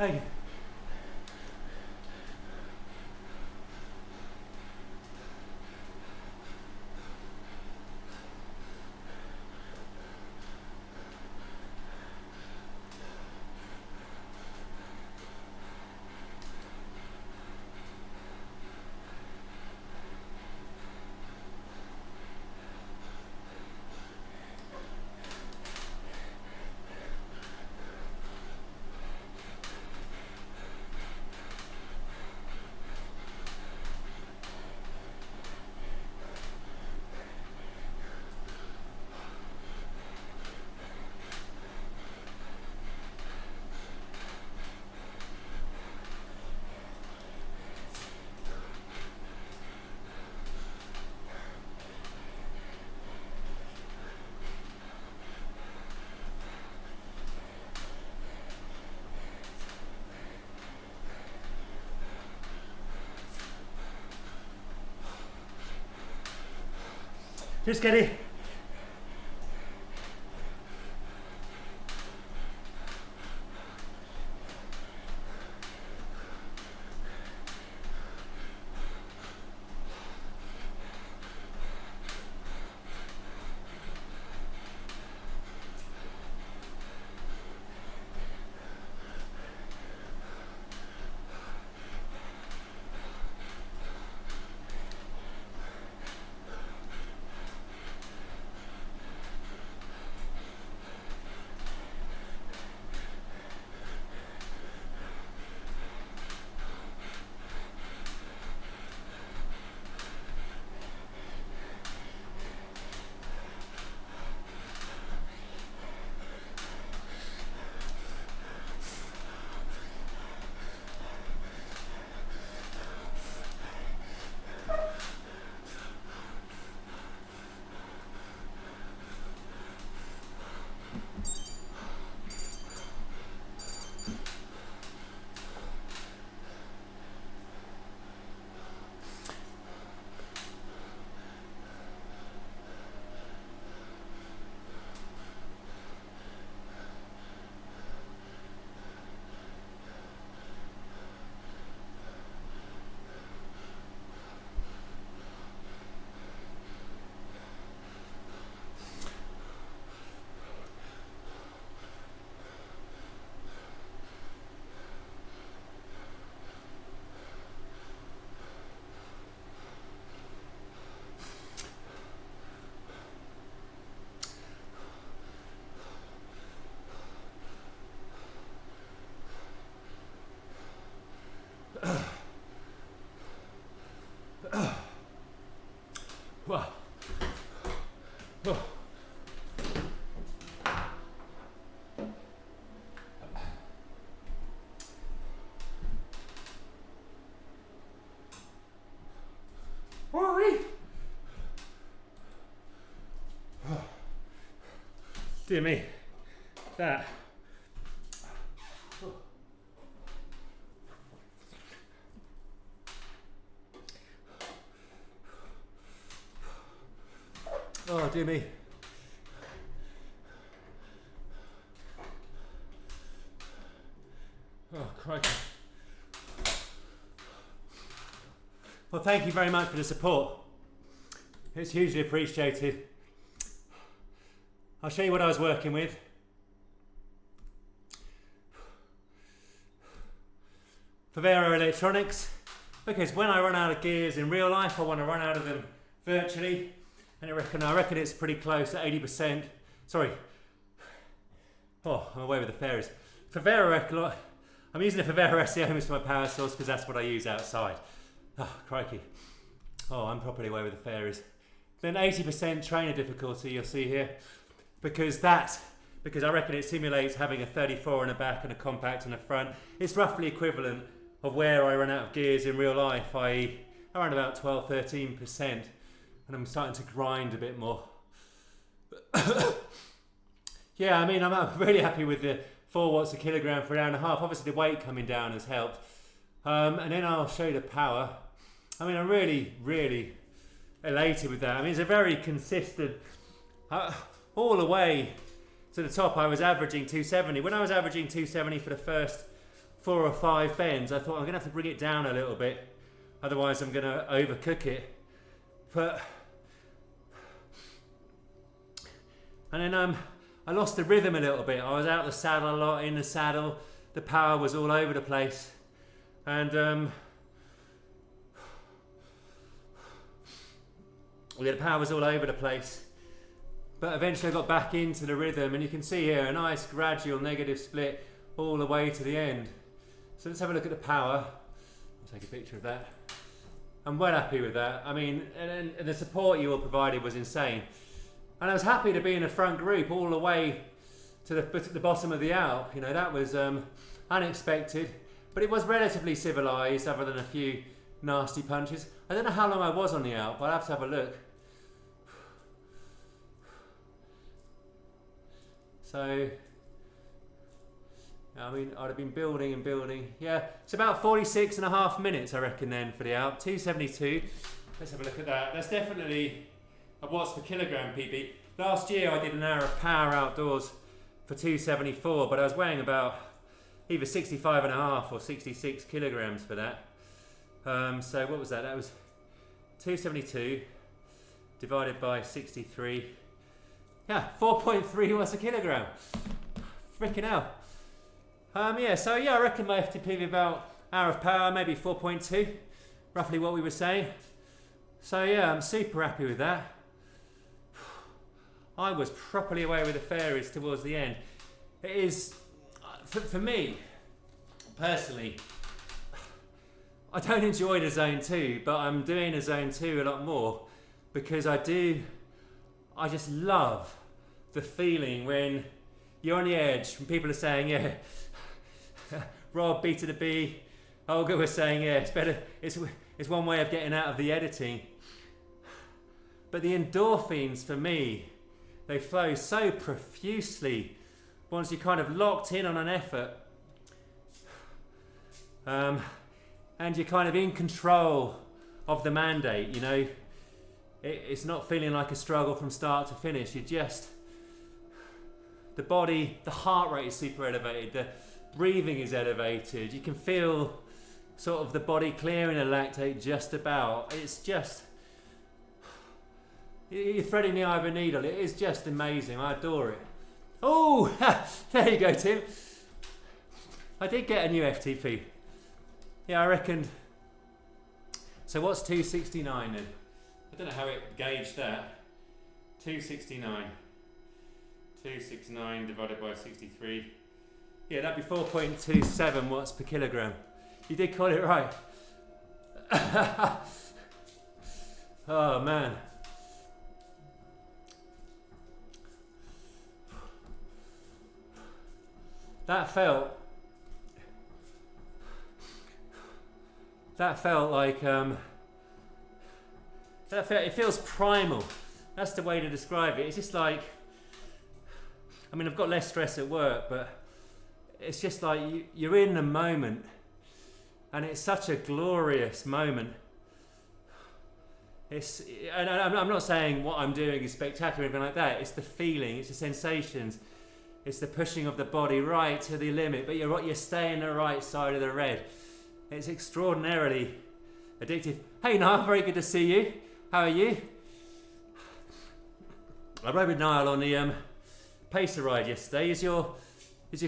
Thank you. Just steady. Wow. Oh. Dear me, that. Oh, dear me. Oh, crikey. Well, thank you very much for the support. It's hugely appreciated. I'll show you what I was working with. Favero electronics, because when I run out of gears in real life, I want to run out of them virtually. And I reckon it's pretty close at 80%. Sorry. Oh, I'm away with the fairies. Favero, I'm using a Favero SEO as my power source because that's what I use outside. Oh, crikey. Oh, I'm properly away with the fairies. Then 80% trainer difficulty you'll see here, because I reckon it simulates having a 34 in the back and a compact in the front. It's roughly equivalent of where I run out of gears in real life, i.e. around about 12-13%, and I'm starting to grind a bit more. Yeah, I mean, I'm really happy with the 4 watts a kilogram for an hour and a half. Obviously the weight coming down has helped. And then I'll show you the power. I mean, I'm really, really elated with that. I mean, it's a very consistent, all the way to the top I was averaging 270. When I was averaging 270 for the first 4 or 5 bends, I thought I'm going to have to bring it down a little bit, otherwise I'm going to overcook it. And then I lost the rhythm a little bit. I was out the saddle a lot, in the saddle. The power was all over the place. And the power was all over the place. But eventually I got back into the rhythm, and you can see here a nice gradual negative split all the way to the end. So let's have a look at the power. I'll take a picture of that. I'm well happy with that. I mean, and the support you all provided was insane. And I was happy to be in the front group all the way to the bottom of the Alpe. You know, that was unexpected, but it was relatively civilised, other than a few nasty punches. I don't know how long I was on the Alpe. I'll have to have a look. So, I mean, I'd have been building and building. Yeah, it's about 46.5 minutes, I reckon, then for the Alpe. 272. Let's have a look at that. That's definitely a watts per kilogram PB. Last year I did an hour of power outdoors for 274, but I was weighing about either 65.5 or 66 kilograms for that. So what was that? That was 272 divided by 63. Yeah, 4.3 watts a kilogram. Freaking hell. So I reckon my FTP was about hour of power, maybe 4.2, roughly what we were saying. So yeah, I'm super happy with that. I was properly away with the fairies towards the end. It is, for me, personally, I don't enjoy the zone 2, but I'm doing the zone 2 a lot more because I just love the feeling when you're on the edge, when people are saying, yeah, Rob, B to the B, Olga was saying, yeah, it's better, it's one way of getting out of the editing. But the endorphins, for me, they flow so profusely once you're kind of locked in on an effort. And you're kind of in control of the mandate, you know. It's not feeling like a struggle from start to finish. You just, the body, the heart rate is super elevated, the breathing is elevated. You can feel sort of the body clearing the lactate just about. It's just, you're threading the eye of a needle. It is just amazing. I adore it. Oh, there you go, Tim. I did get a new FTP. Yeah, I reckoned. So what's 269 then? I don't know how it gauged that. 269. 269 divided by 63. Yeah, that'd be 4.27 watts per kilogram. You did call it right. Oh man. That felt like it feels primal. That's the way to describe it. It's just like, I mean, I've got less stress at work, but it's just like you're in the moment, and it's such a glorious moment. And I'm not saying what I'm doing is spectacular or anything like that. It's the feeling, it's the sensations, it's the pushing of the body right to the limit, but you're staying the right side of the red. It's extraordinarily addictive. Hey Niall, very good to see you. How are you? I rode with Niall on the pacer ride yesterday. Is your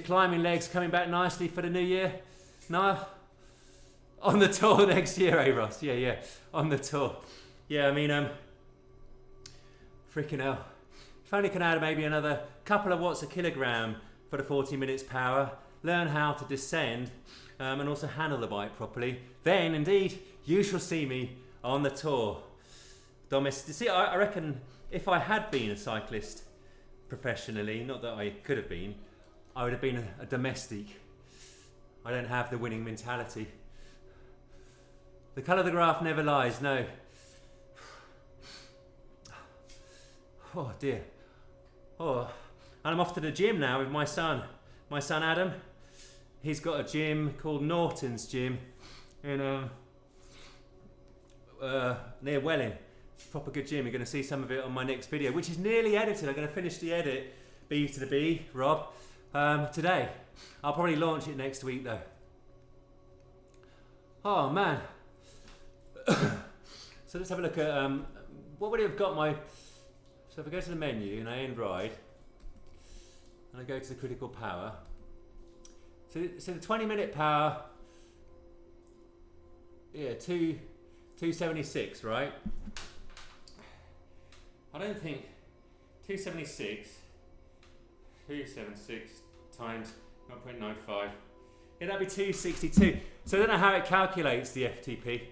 climbing legs coming back nicely for the new year, Niall? On the tour next year, eh Ross? Yeah, on the tour. Yeah, I mean, freaking hell. If only can add maybe another couple of watts a kilogram for the 40 minutes power, learn how to descend, and also handle the bike properly, then indeed you shall see me on the tour. See, I reckon if I had been a cyclist professionally, not that I could have been, I would have been a domestic. I don't have the winning mentality. The colour of the graph never lies, no. Oh dear. Oh, and I'm off to the gym now with my son Adam. He's got a gym called Norton's Gym in near Welling. Proper good gym. You're going to see some of it on my next video, which is nearly edited. I'm going to finish the edit, B to the B, Rob, today. I'll probably launch it next week though. Oh man. So let's have a look at what would it have got my. So if I go to the menu and I end ride, and I go to the critical power, so the 20-minute power, yeah, 276, right? I don't think 276 times 0.95, yeah, that'd be 262. So I don't know how it calculates the FTP.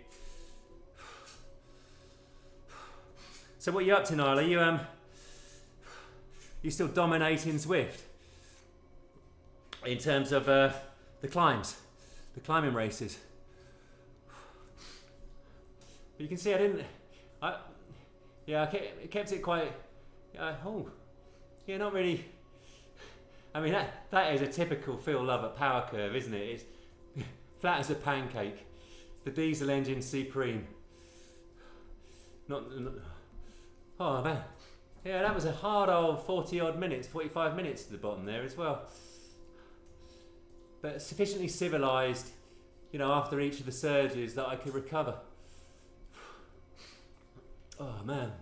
So what are you up to, Niall? Are you still dominating Zwift in terms of the climbing races? But you can see I kept it quite. Not really. I mean that is a typical Phil Lovett power curve, isn't it? It's flat as a pancake. The diesel engine supreme. Not oh man, yeah, that was a hard old 40 minutes, 45 minutes to the bottom there as well. But sufficiently civilised, after each of the surges that I could recover. Oh man.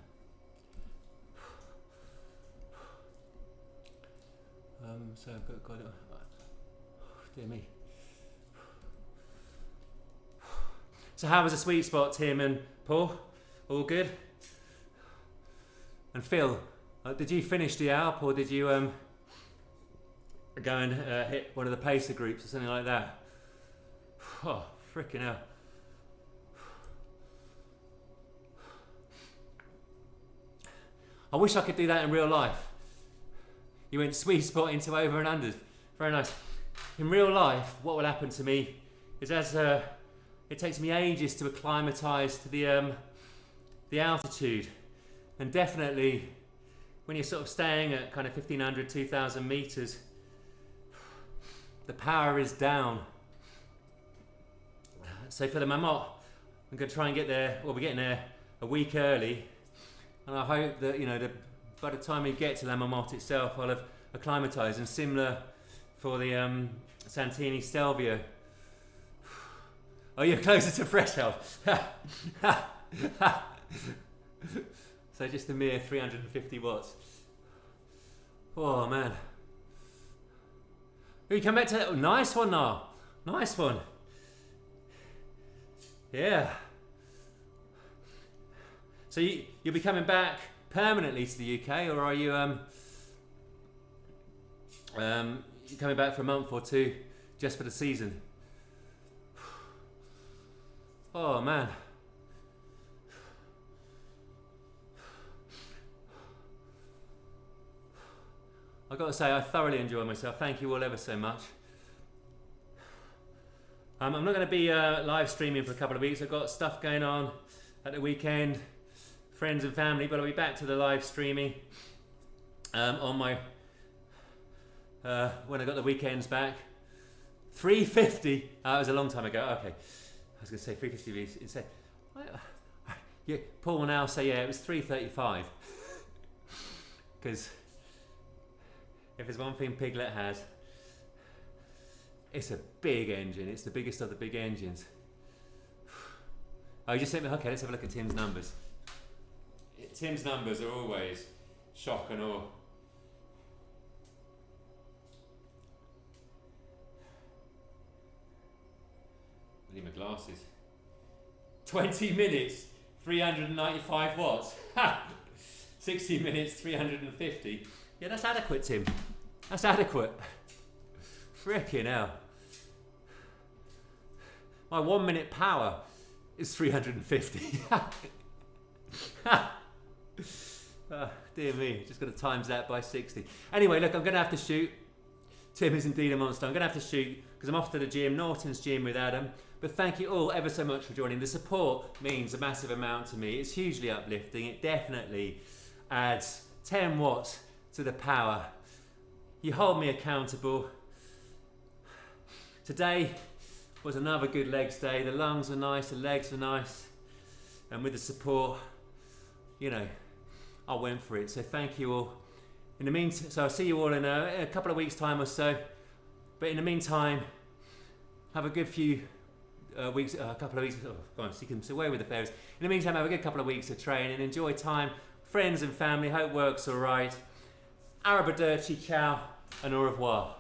So I've got dear me. So how was the sweet spot, Tim and Paul? All good? And Phil, did you finish the Alpe or did you go and hit one of the pacer groups or something like that? Oh, freaking hell. I wish I could do that in real life. You went sweet spot into over and unders. Very nice. In real life, what will happen to me is it takes me ages to acclimatise to the altitude. And definitely, when you're sort of staying at kind of 1,500, 2,000 metres, the power is down. So for the Marmotte, I'm going to try and get there, we're getting there a week early. And I hope that, by the time we get to La Marmotte itself, I'll have acclimatised. And similar for the Santini Stelvio. Oh, you're closer to threshold. So just a mere 350 watts. Oh man. You come back to that. Oh, nice one now. Nice one. Yeah. So you'll be coming back permanently to the UK, or are you you coming back for a month or two just for the season? Oh man. I've got to say, I thoroughly enjoy myself. Thank you all ever so much. I'm not going to be live streaming for a couple of weeks. I've got stuff going on at the weekend, friends and family, but I'll be back to the live streaming on my when I got the weekends back. 350. That was a long time ago. Okay, I was going to say 350 insane. Yeah, Paul will now say, yeah, it was 335. Because if there's one thing Piglet has, it's a big engine. It's the biggest of the big engines. Oh, you just sent me, okay, let's have a look at Tim's numbers. Tim's numbers are always shock and awe. I need my glasses. 20 minutes, 395 watts. Ha! 60 minutes, 350. Yeah, that's adequate, Tim. That's adequate. Frickin' hell. My 1 minute power is 350. Dear me, just got to times that by 60. Anyway, look, I'm going to have to shoot. Tim is indeed a monster. I'm going to have to shoot because I'm off to the gym, Norton's gym with Adam. But thank you all ever so much for joining. The support means a massive amount to me. It's hugely uplifting. It definitely adds 10 watts to the power. You hold me accountable. Today was another good legs day. The lungs were nice, the legs were nice. And with the support, you know, I went for it. So thank you all. In the meantime, so I'll see you all in a couple of weeks' time or so. But in the meantime, have a good few weeks, a couple of weeks. Oh, go on, so you can away with the fairies. In the meantime, have a good couple of weeks of training. Enjoy time, friends and family. Hope work's all right. Arrivederci, ciao, and au revoir.